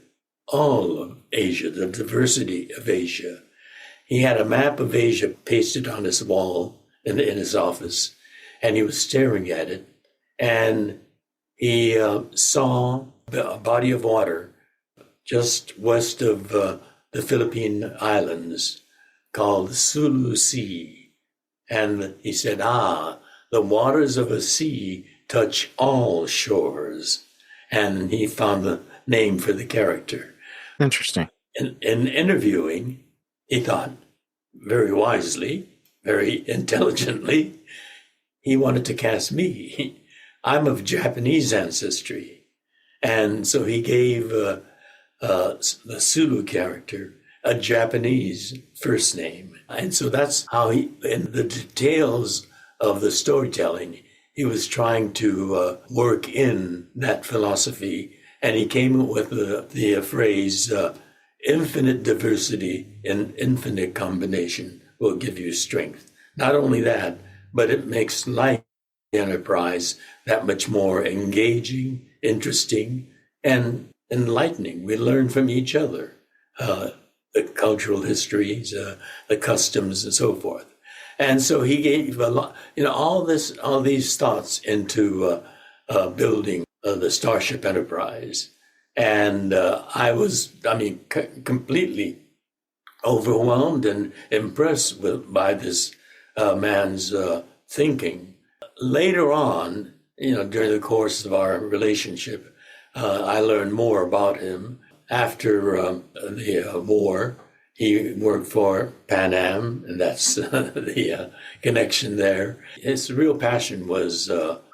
all of Asia, the diversity of Asia. He had a map of Asia pasted on his wall in his office, and he was staring at it. And he saw a body of water just west of the Philippine Islands called Sulu Sea. And he said, the waters of a sea touch all shores. And he found the name for the character. Interesting. In interviewing, he thought very wisely, very intelligently, he wanted to cast me. I'm of Japanese ancestry. And so he gave the Sulu character a Japanese first name. And so that's how he, in the details of the storytelling, he was trying to work in that philosophy. And he came up with the phrase, infinite diversity in infinite combination will give you strength. Not only that, but it makes life enterprise that much more engaging, interesting, and enlightening. We learn from each other, the cultural histories, the customs, and so forth. And so he gave a lot, all these thoughts into building the Starship Enterprise. And I was, completely overwhelmed and impressed by this man's thinking. Later on, during the course of our relationship, I learned more about him. After the war, he worked for Pan Am, and that's the connection there. His real passion was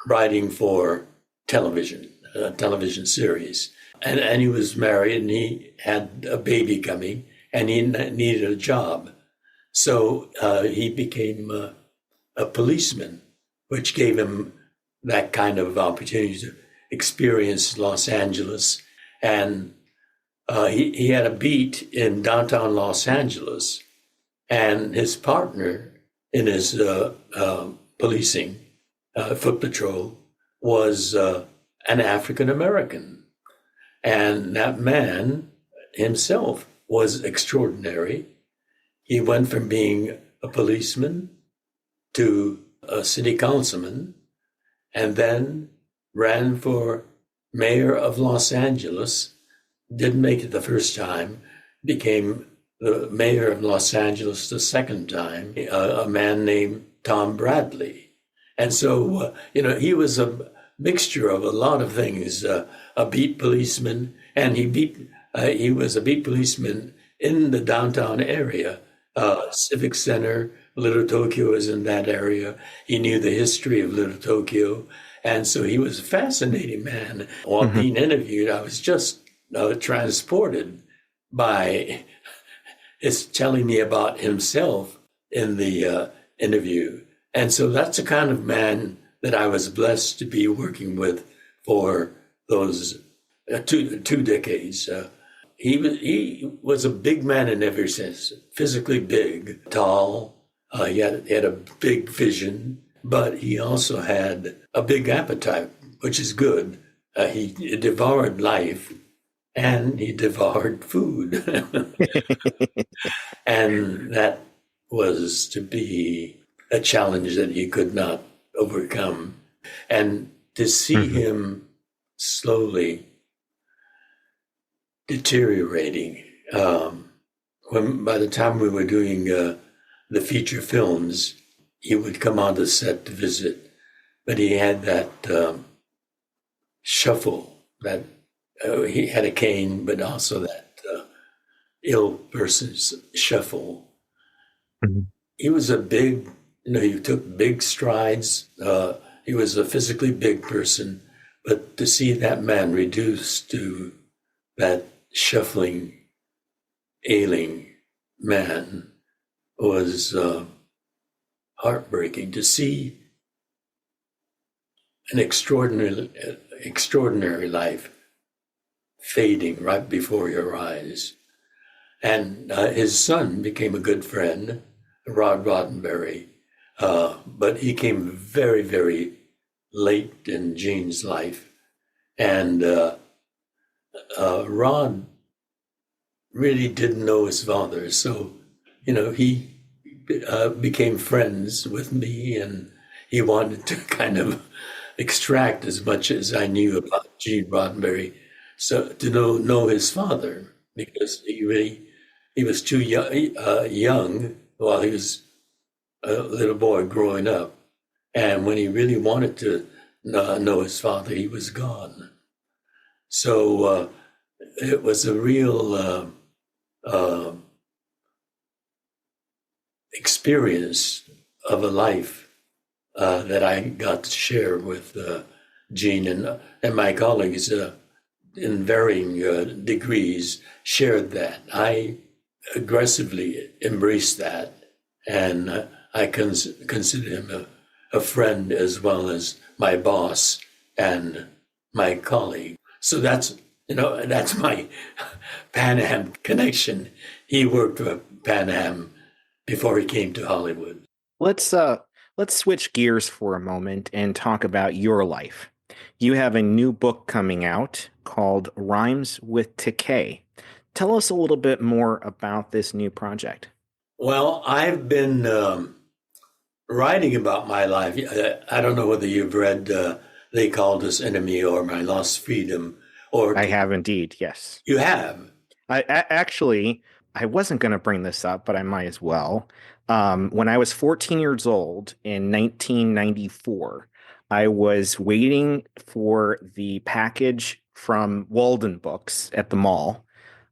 writing for television series. And he was married, and he had a baby coming, and he needed a job. So he became a policeman, which gave him that kind of opportunity to experience Los Angeles. And he had a beat in downtown Los Angeles, and his partner in his policing, foot patrol, was an African American. And that man himself was extraordinary. He went from being a policeman to a city councilman, and then ran for mayor of Los Angeles. Didn't make it the first time, became the mayor of Los Angeles the second time, a man named Tom Bradley. And so, he was a mixture of a lot of things, a beat policeman, and he was a beat policeman in the downtown area, Civic Center. Little Tokyo is in that area. He knew the history of Little Tokyo. And so he was a fascinating man. While being interviewed, I was just transported by his telling me about himself in the interview. And so that's the kind of man that I was blessed to be working with for those two decades. He was a big man in every sense, physically big, tall. He had a big vision, but he also had a big appetite, which is good. He devoured life, and he devoured food. And that was to be a challenge that he could not overcome. And to see him slowly deteriorating, by the time we were doing the feature films, he would come on the set to visit, but he had that shuffle, that he had a cane, but also that ill person's shuffle. He was a big, he took big strides. He was a physically big person, but to see that man reduced to that shuffling, ailing man was heartbreaking. To see an extraordinary life fading right before your eyes. And his son became a good friend. Rod Roddenberry, but he came very, very late in Gene's life. And Rod really didn't know his father. So, he became friends with me, and he wanted to kind of extract as much as I knew about Gene Roddenberry, so to know his father, because he was too young while he was a little boy growing up, and when he really wanted to know his father, he was gone. So it was a real experience of a life that I got to share with Gene, and my colleagues in varying degrees shared that. I aggressively embraced that, and I consider him a friend as well as my boss and my colleague. So that's my Pan Am connection. He worked for Pan Am before he came to Hollywood. Let's switch gears for a moment and talk about your life. You have a new book coming out called Rhymes with Takei. Tell us a little bit more about this new project. Well, I've been writing about my life. I don't know whether you've read They Called Us Enemy or My Lost Freedom. I have indeed, yes. You have? Actually, I wasn't going to bring this up, but I might as well. When I was 14 years old in 1994, I was waiting for the package from Walden Books at the mall.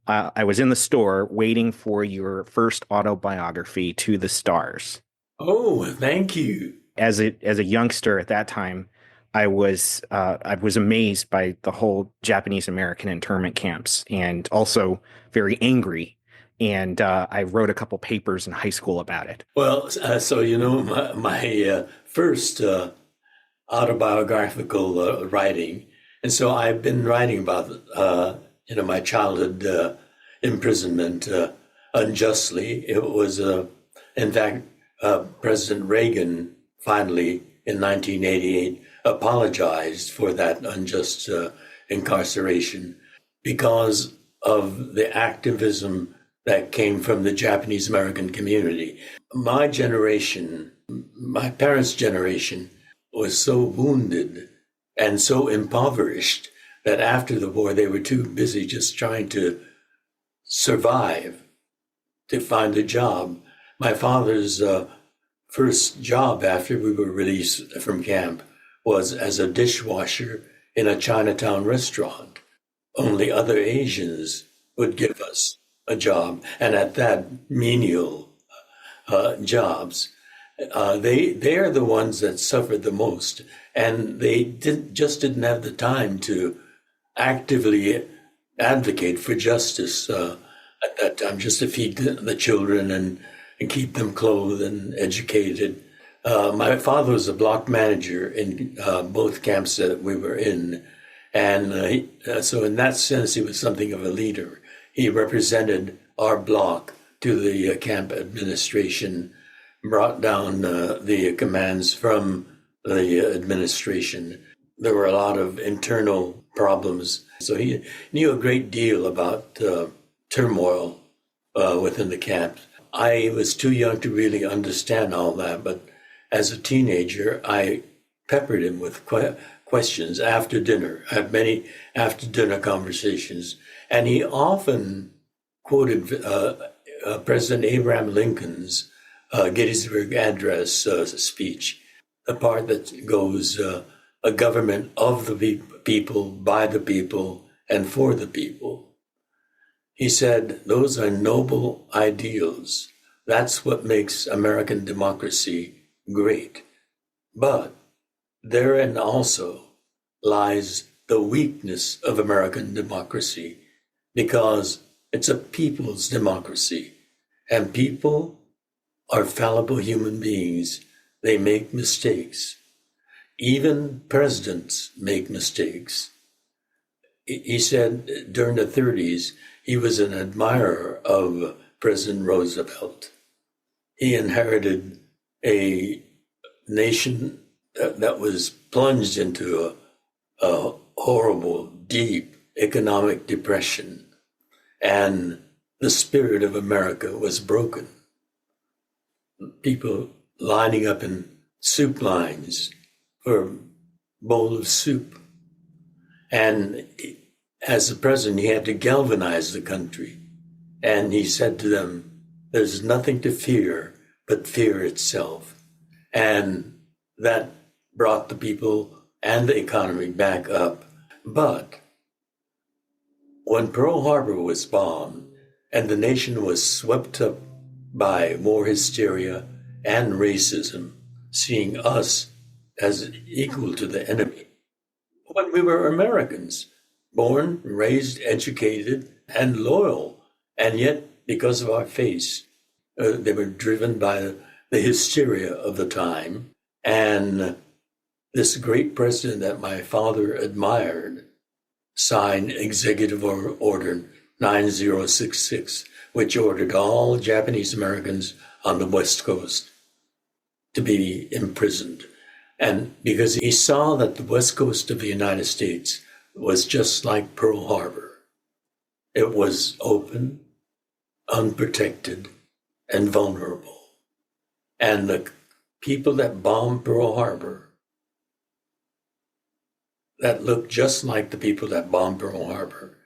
I was in the store waiting for your first autobiography, To the Stars. Oh, thank you. As a youngster at that time, I was amazed by the whole Japanese American internment camps, and also very angry. And I wrote a couple papers in high school about it. Well, so my first autobiographical writing, and so I've been writing about my childhood imprisonment unjustly. It was, in fact, President Reagan finally in 1988 apologized for that unjust incarceration because of the activism that came from the Japanese American community. My generation, my parents' generation, was so wounded and so impoverished that after the war, they were too busy just trying to survive, to find a job. My father's first job after we were released from camp was as a dishwasher in a Chinatown restaurant. Only other Asians would give us a job, and at that menial jobs, they are the ones that suffered the most, and they didn't have the time to actively advocate for justice at that time, just to feed the children and keep them clothed and educated. My father was a block manager in both camps that we were in, and so in that sense, he was something of a leader. He represented our block to the camp administration, brought down the commands from the administration. There were a lot of internal problems. So he knew a great deal about turmoil within the camp. I was too young to really understand all that, but as a teenager, I peppered him with questions after dinner. I had many after dinner conversations. And he often quoted President Abraham Lincoln's Gettysburg Address speech, the part that goes, a government of the people, by the people, and for the people. He said, those are noble ideals. That's what makes American democracy great. But therein also lies the weakness of American democracy, because it's a people's democracy, and people are fallible human beings. They make mistakes. Even presidents make mistakes. He said during the 30s, he was an admirer of President Roosevelt. he inherited a nation that was plunged into a horrible, deep economic depression, and the spirit of America was broken. People lining up in soup lines for a bowl of soup. And as the president, he had to galvanize the country. And he said to them, there's nothing to fear but fear itself. And that brought the people and the economy back up. But when Pearl Harbor was bombed and the nation was swept up by war hysteria and racism, seeing us as equal to the enemy, when we were Americans, born, raised, educated, and loyal, and yet because of our face, they were driven by the hysteria of the time. And this great president that my father admired signed Executive Order 9066, which ordered all Japanese Americans on the West Coast to be imprisoned. And because he saw that the West Coast of the United States was just like Pearl Harbor. It was open, unprotected, and vulnerable. And the people that bombed Pearl Harbor, that looked just like the people that bombed Pearl Harbor,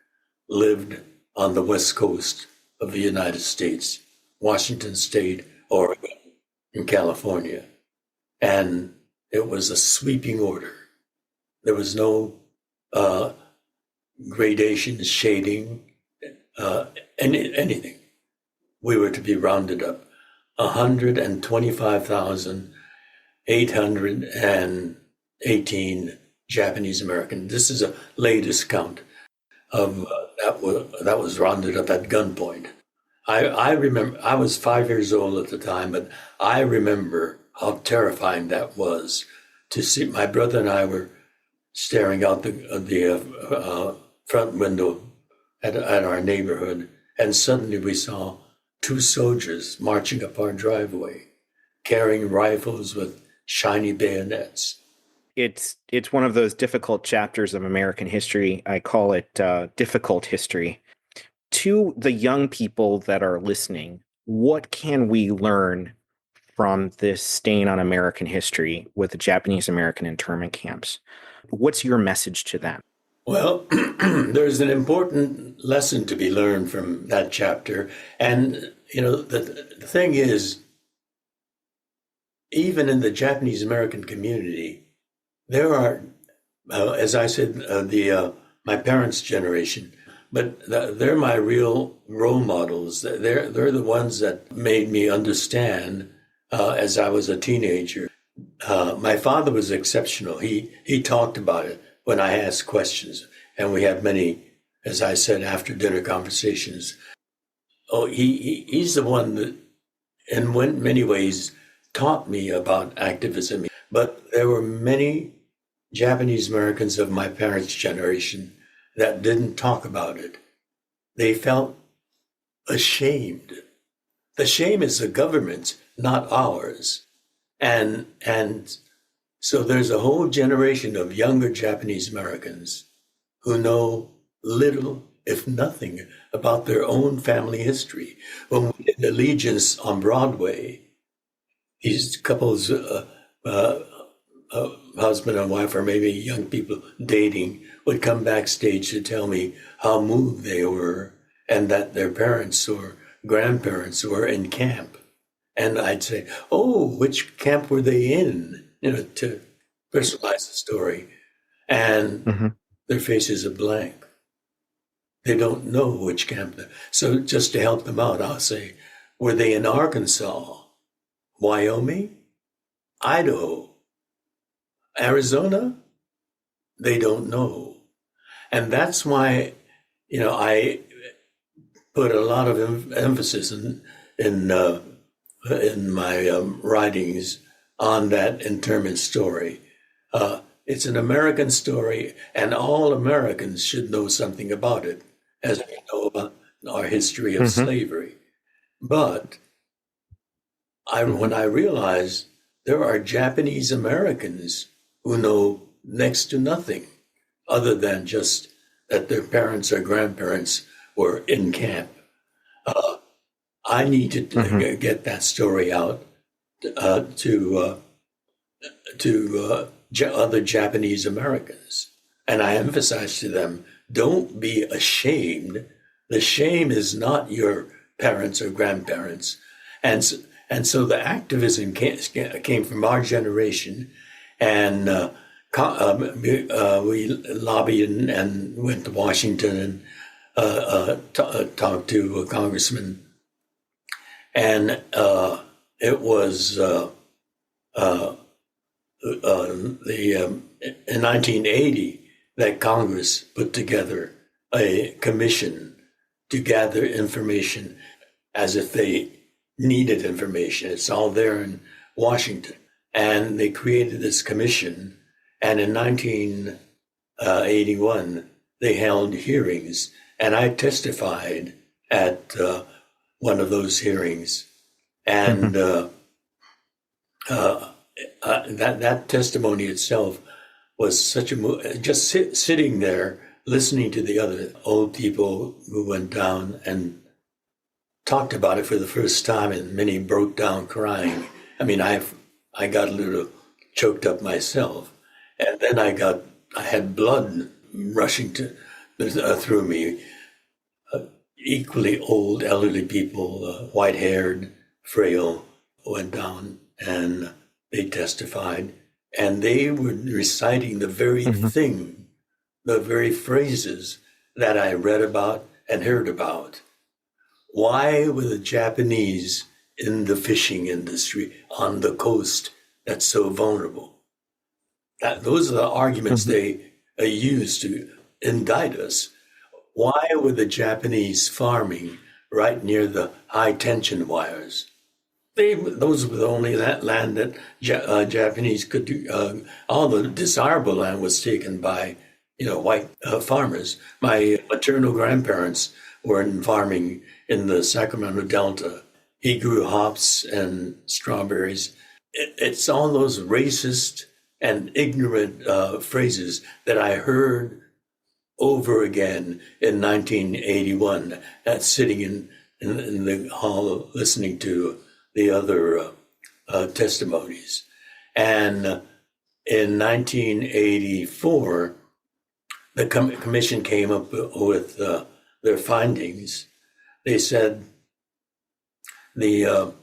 lived on the West Coast of the United States, Washington State, Oregon, and California. And it was a sweeping order. There was no gradation, shading, anything. We were to be rounded up. 125,818 Japanese American. This is a latest count of that was rounded up at gunpoint. I remember, I was 5 years old at the time, but I remember how terrifying that was to see. My brother and I were staring out the front window at our neighborhood, and suddenly we saw 2 soldiers marching up our driveway, carrying rifles with shiny bayonets. It's one of those difficult chapters of American history. I call it difficult history. To the young people that are listening, what can we learn from this stain on American history with the Japanese American internment camps? What's your message to them? Well, there's an important lesson to be learned from that chapter. And, you know, the thing is, even in the Japanese American community, there are, as I said, my parents' generation, but they're my real role models. They're the ones that made me understand as I was a teenager. My father was exceptional. He talked about it when I asked questions, and we had many, as I said, after dinner conversations. Oh, he's the one that, in many ways, taught me about activism. But there were many Japanese Americans of my parents' generation that didn't talk about it. They felt ashamed. The shame is the government's, not ours. And so there's a whole generation of younger Japanese Americans who know little, if nothing, about their own family history. When we did Allegiance on Broadway, these couples, husband and wife, or maybe young people dating, would come backstage to tell me how moved they were and that their parents or grandparents were in camp. And I'd say, oh, which camp were they in? You know, to personalize the story. And their faces are blank. They don't know which camp. So just to help them out, I'll say, were they in Arkansas, Wyoming, Idaho, Arizona? They don't know. And that's why, you know, I put a lot of emphasis in my writings on that internment story. It's an American story, and all Americans should know something about it, as we know about our history of slavery. But when I realized there are Japanese Americans who know next to nothing other than just that their parents or grandparents were in camp. I needed to get that story out to other Japanese Americans. And I emphasized to them, don't be ashamed. The shame is not your parents or grandparents. And so the activism came from our generation, and we lobbied and went to Washington and talked to a congressman. And it was in 1980 that Congress put together a commission to gather information as if they needed information. It's all there in Washington. And they created this commission. And in 1981, they held hearings. And I testified at one of those hearings. And that testimony itself was such just sitting there, listening to the other old people who went down and talked about it for the first time, and many broke down crying. I mean, I got a little choked up myself, and then I had blood rushing through me. Equally old, elderly people, white-haired, frail, went down, and they testified, and they were reciting the very thing, the very phrases that I read about and heard about. Why were the Japanese in the fishing industry on the coast that's so vulnerable? Those are the arguments they used to indict us. Why were the Japanese farming right near the high tension wires? Those were the only land that Japanese could do. All the desirable land was taken by, white farmers. My maternal grandparents were in farming in the Sacramento Delta. He grew hops and strawberries. It's all those racist and ignorant phrases that I heard over again in 1981, sitting in the hall listening to the other testimonies. And in 1984, the commission came up with their findings. They said the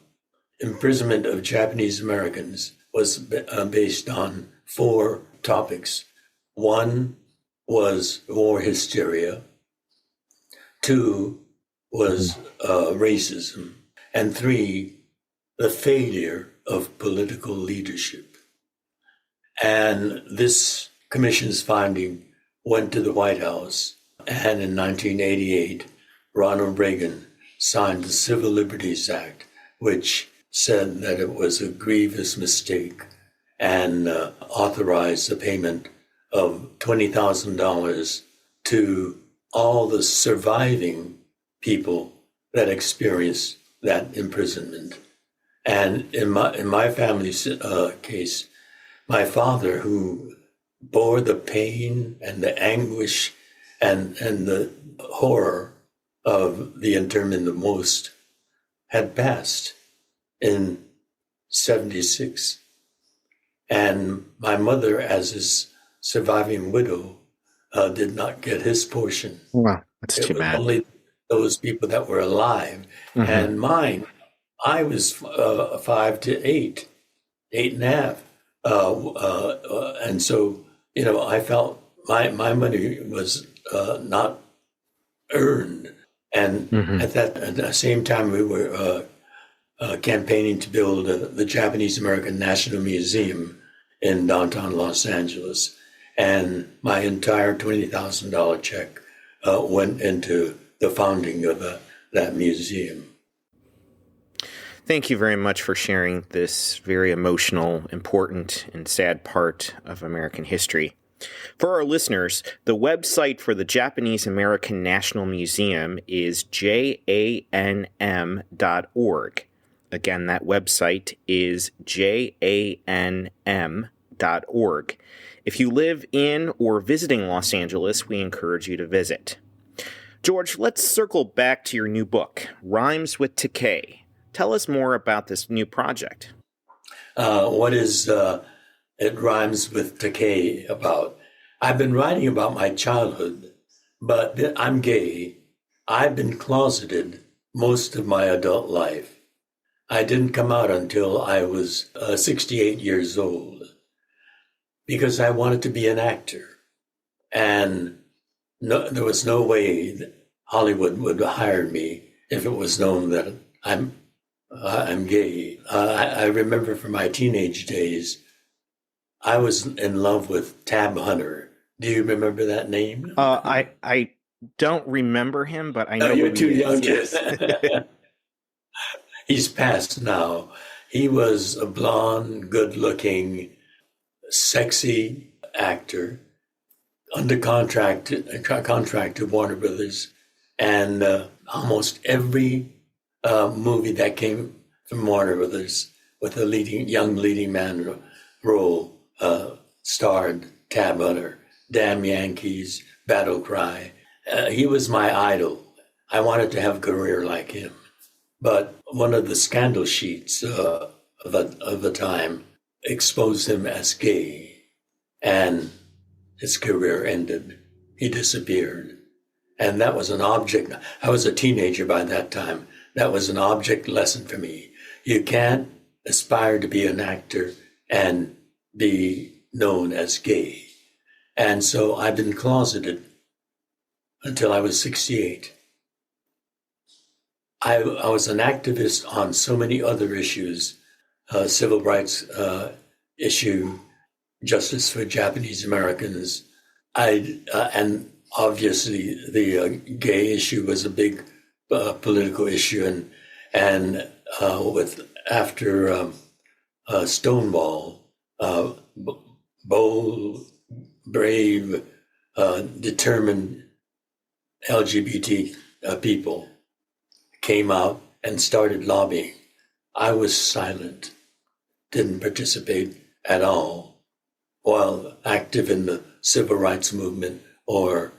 imprisonment of Japanese Americans was based on 4 topics. 1 was war hysteria. 2 was racism. And 3, the failure of political leadership. And this commission's finding went to the White House. And in 1988, Ronald Reagan signed the Civil Liberties Act, which said that it was a grievous mistake and authorized the payment of $20,000 to all the surviving people that experienced that imprisonment. And in my family's case, my father, who bore the pain and the anguish and the horror of the internment the most, had passed in 1976. And my mother, as his surviving widow, did not get his portion. Wow, that's too bad. Only those people that were alive. And mine, I was 5 to 8, 8.5. And so, I felt my money was not earned. And at the same time, we were campaigning to build the Japanese American National Museum in downtown Los Angeles. And my entire $20,000 check went into the founding of that museum. Thank you very much for sharing this very emotional, important, and sad part of American history. For our listeners, the website for the Japanese American National Museum is janm.org. Again, that website is janm.org. If you live in or visiting Los Angeles, we encourage you to visit. George, let's circle back to your new book, Rhymes with Takei. Tell us more about this new project. What is It Rhymes with Takei about? I've been writing about my childhood, but I'm gay. I've been closeted most of my adult life. I didn't come out until I was 68 years old because I wanted to be an actor. And there was no way that Hollywood would hire me if it was known that I'm gay. I remember from my teenage days, I was in love with Tab Hunter. Do you remember that name? I don't remember him, but I know you're who too he young. is. Yes. He's passed now. He was a blonde, good-looking, sexy actor under contract to Warner Brothers, and almost every movie that came from Warner Brothers with a young leading man role starred Tab Hunter. Damn Yankees, Battle Cry. He was my idol. I wanted to have a career like him. But one of the scandal sheets of the time exposed him as gay, and his career ended. He disappeared. And that was an object. I was a teenager by that time. That was an object lesson for me. You can't aspire to be an actor and be known as gay. And so I've been closeted until I was 68. I was an activist on so many other issues, civil rights issue, justice for Japanese Americans. And obviously the gay issue was a big political issue. And after Stonewall, bold, brave, determined LGBT people came out and started lobbying. I was silent, didn't participate at all, while active in the civil rights movement or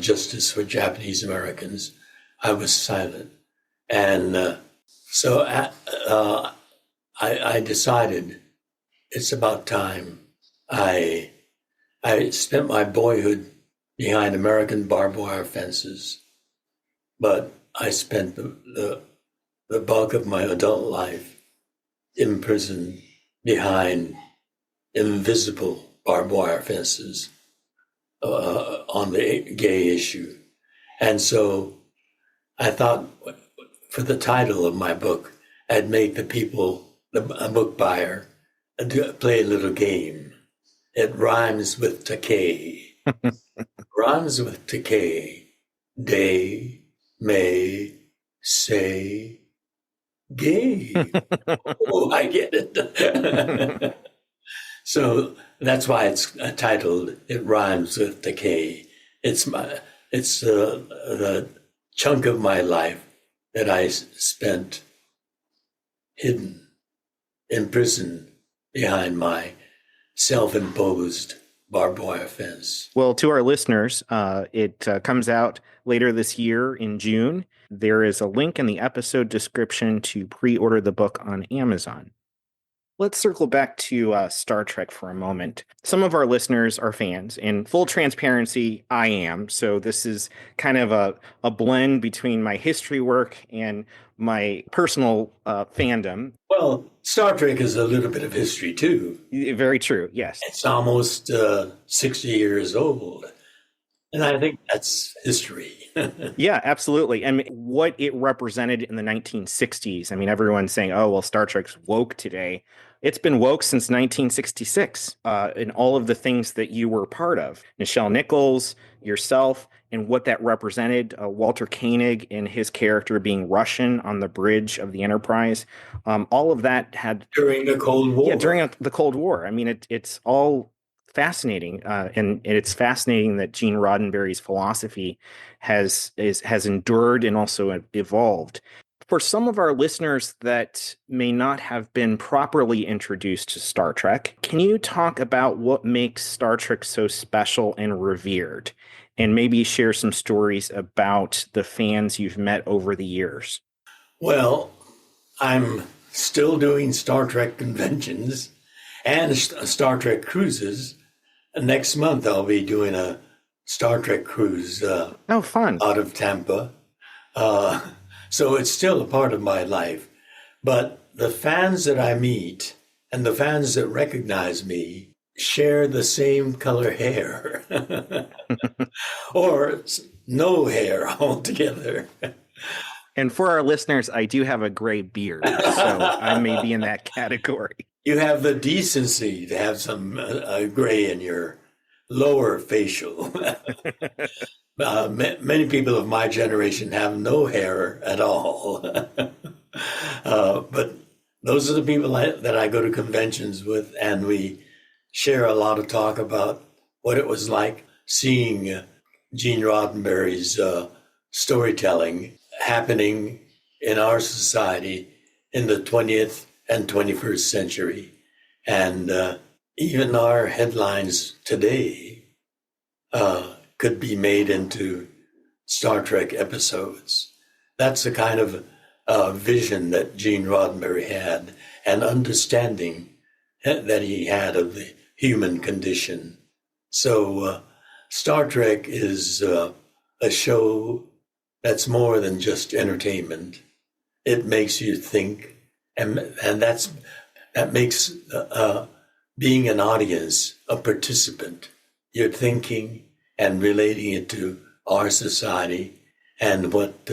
justice for Japanese Americans. I was silent. And so I decided it's about time. I spent my boyhood behind American barbed wire fences, but I spent the bulk of my adult life in prison behind invisible barbed wire fences on the gay issue. And so I thought for the title of my book, I'd make the book buyer, play a little game. It rhymes with Takei. Rhymes with Takei. Day may say gay. Oh, I get it. So that's why it's titled It Rhymes with Takei. It's the chunk of my life that I spent hidden, imprisoned behind my self-imposed barbed wire fence. Well, to our listeners, it comes out later this year in June. There is a link in the episode description to pre-order the book on Amazon. Let's circle back to Star Trek for a moment. Some of our listeners are fans. In full transparency, I am. So this is kind of a blend between my history work and my personal fandom. Well, Star Trek is a little bit of history, too. Very true, yes. It's almost 60 years old. And I think that's history. Yeah, absolutely. And what it represented in the 1960s. I mean, everyone's saying, oh, well, Star Trek's woke today. It's been woke since 1966 in all of the things that you were part of. Nichelle Nichols, yourself, and what that represented. Walter Koenig and his character being Russian on the bridge of the Enterprise. All of that had... During the Cold War. Yeah, during the Cold War. I mean, it's all fascinating. And it's fascinating that Gene Roddenberry's philosophy has endured and also evolved. For some of our listeners that may not have been properly introduced to Star Trek, can you talk about what makes Star Trek so special and revered? And maybe share some stories about the fans you've met over the years. Well, I'm still doing Star Trek conventions and Star Trek cruises. Next month, I'll be doing a Star Trek cruise Oh, fun. out of Tampa. So it's still a part of my life. But the fans that I meet and the fans that recognize me share the same color hair or no hair altogether. And for our listeners, I do have a gray beard, so I may be in that category. You have the decency to have some gray in your lower facial. Many people of my generation have no hair at all. But those are the people that I go to conventions with, and we share a lot of talk about what it was like seeing Gene Roddenberry's storytelling happening in our society in the 20th and 21st century. And even our headlines today could be made into Star Trek episodes. That's the kind of vision that Gene Roddenberry had, and understanding that he had of the human condition. So Star Trek is a show that's more than just entertainment. It makes you think, and that makes being an audience, a participant. You're thinking and relating it to our society and what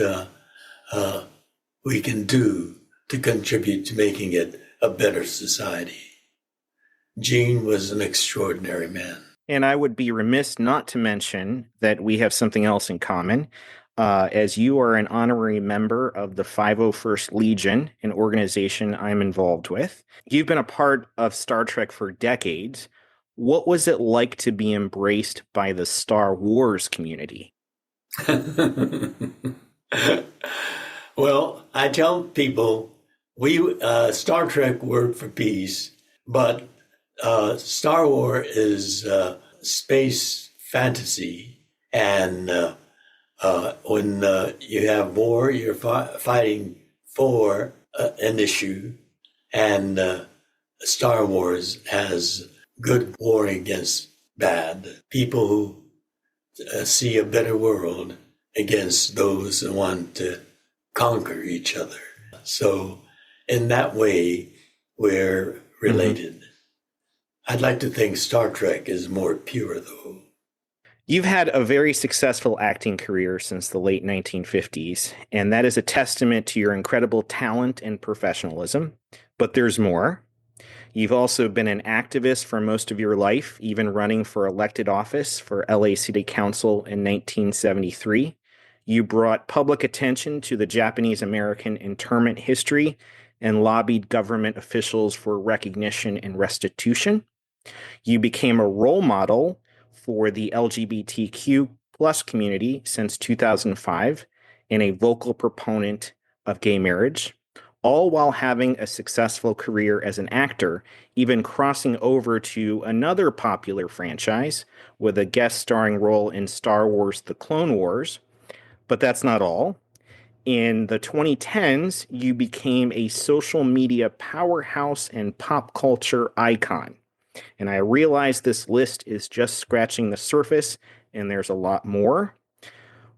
we can do to contribute to making it a better society. Gene was an extraordinary man. And I would be remiss not to mention that we have something else in common, as you are an honorary member of the 501st Legion, an organization I'm involved with. You've been a part of Star Trek for decades. What was it like to be embraced by the Star Wars community? Well, I tell people Star Trek worked for peace, but Star Wars is space fantasy, and when you have war, you're fighting for an issue, and Star Wars has good war against bad. People who see a better world against those who want to conquer each other. So in that way, we're related. Mm-hmm. I'd like to think Star Trek is more pure, though. You've had a very successful acting career since the late 1950s, and that is a testament to your incredible talent and professionalism. But there's more. You've also been an activist for most of your life, even running for elected office for LA City Council in 1973. You brought public attention to the Japanese American internment history and lobbied government officials for recognition and restitution. You became a role model for the LGBTQ plus community since 2005 and a vocal proponent of gay marriage, all while having a successful career as an actor, even crossing over to another popular franchise with a guest starring role in Star Wars: The Clone Wars. But that's not all. In the 2010s, you became a social media powerhouse and pop culture icon. And I realize this list is just scratching the surface, and there's a lot more.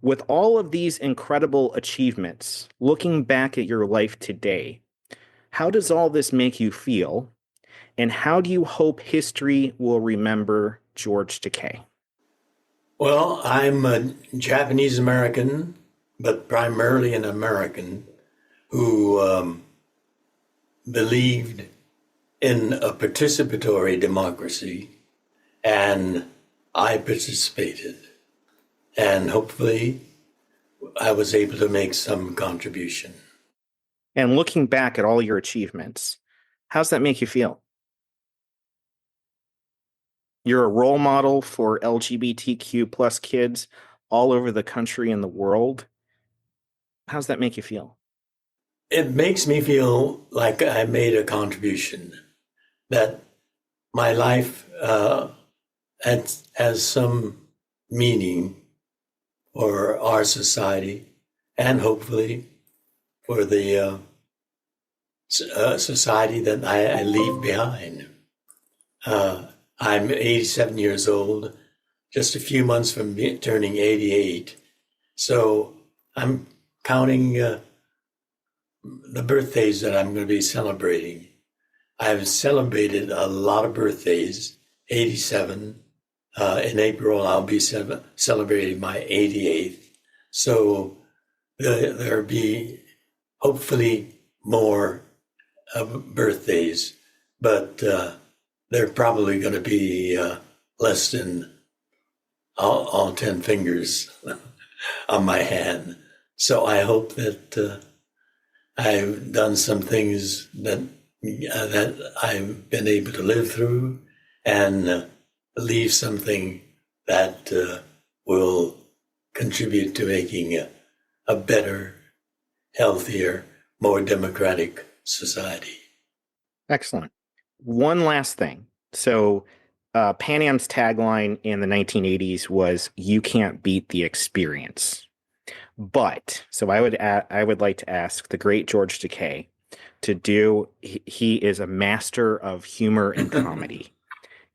With all of these incredible achievements, looking back at your life today, how does all this make you feel? And how do you hope history will remember George Takei? Well, I'm a Japanese American, but primarily an American who believed in a participatory democracy, and I participated. And hopefully I was able to make some contribution. And looking back at all your achievements, how's that make you feel? You're a role model for LGBTQ plus kids all over the country and the world. How's that make you feel? it makes me feel like I made a contribution, that my life has some meaning for our society and hopefully for the society that I leave behind. I'm 87 years old, just a few months from turning 88. So I'm counting the birthdays that I'm going to be celebrating. I've celebrated a lot of birthdays, 87. In April, I'll be celebrating my 88th. So there'll be hopefully more birthdays, but they're probably going to be less than all 10 fingers on my hand. So I hope that I've done some things that I've been able to live through and leave something that will contribute to making a better, healthier, more democratic society. Excellent. One last thing. So Pan Am's tagline in the 1980s was, "You can't beat the experience." But, so I would like to ask the great George Takei to do, he is a master of humor and comedy.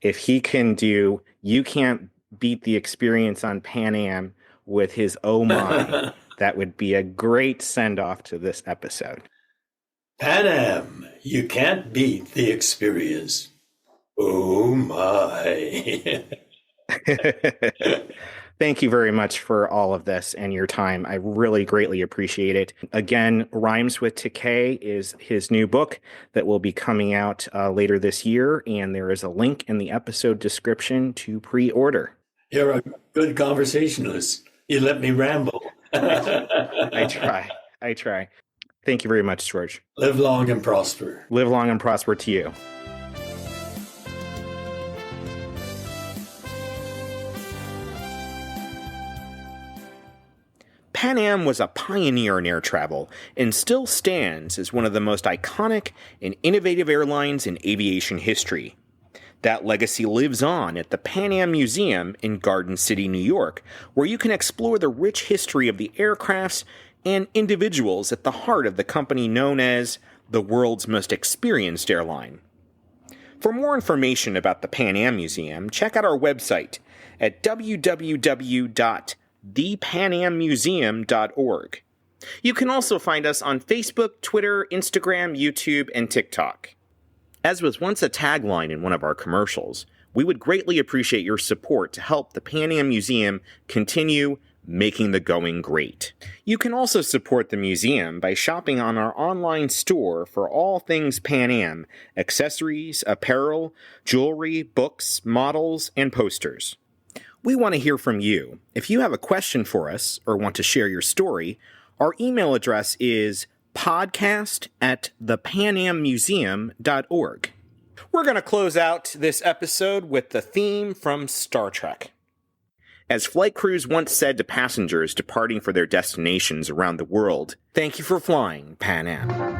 If he can do "You can't beat the experience" on Pan Am with his "Oh my," that would be a great send-off to this episode. Pan Am, you can't beat the experience. Oh my. Thank you very much for all of this and your time. I really greatly appreciate it. Again, Rhymes with Takei is his new book that will be coming out later this year, and there is a link in the episode description to pre-order. You're a good conversationalist. You let me ramble. I try. Thank you very much, George. Live long and prosper. Live long and prosper to you. Pan Am was a pioneer in air travel and still stands as one of the most iconic and innovative airlines in aviation history. That legacy lives on at the Pan Am Museum in Garden City, New York, where you can explore the rich history of the aircrafts and individuals at the heart of the company known as the world's most experienced airline. For more information about the Pan Am Museum, check out our website at www.thepanammuseum.org. You can also find us on Facebook, Twitter, Instagram, YouTube, and TikTok. As was once a tagline in one of our commercials, we would greatly appreciate your support to help the Pan Am Museum continue making the going great. You can also support the museum by shopping on our online store for all things Pan Am: accessories, apparel, jewelry, books, models, and posters. We want to hear from you. If you have a question for us or want to share your story, our email address is podcast@thepanammuseum.org. We're going to close out this episode with the theme from Star Trek. As flight crews once said to passengers departing for their destinations around the world, "Thank you for flying, Pan Am."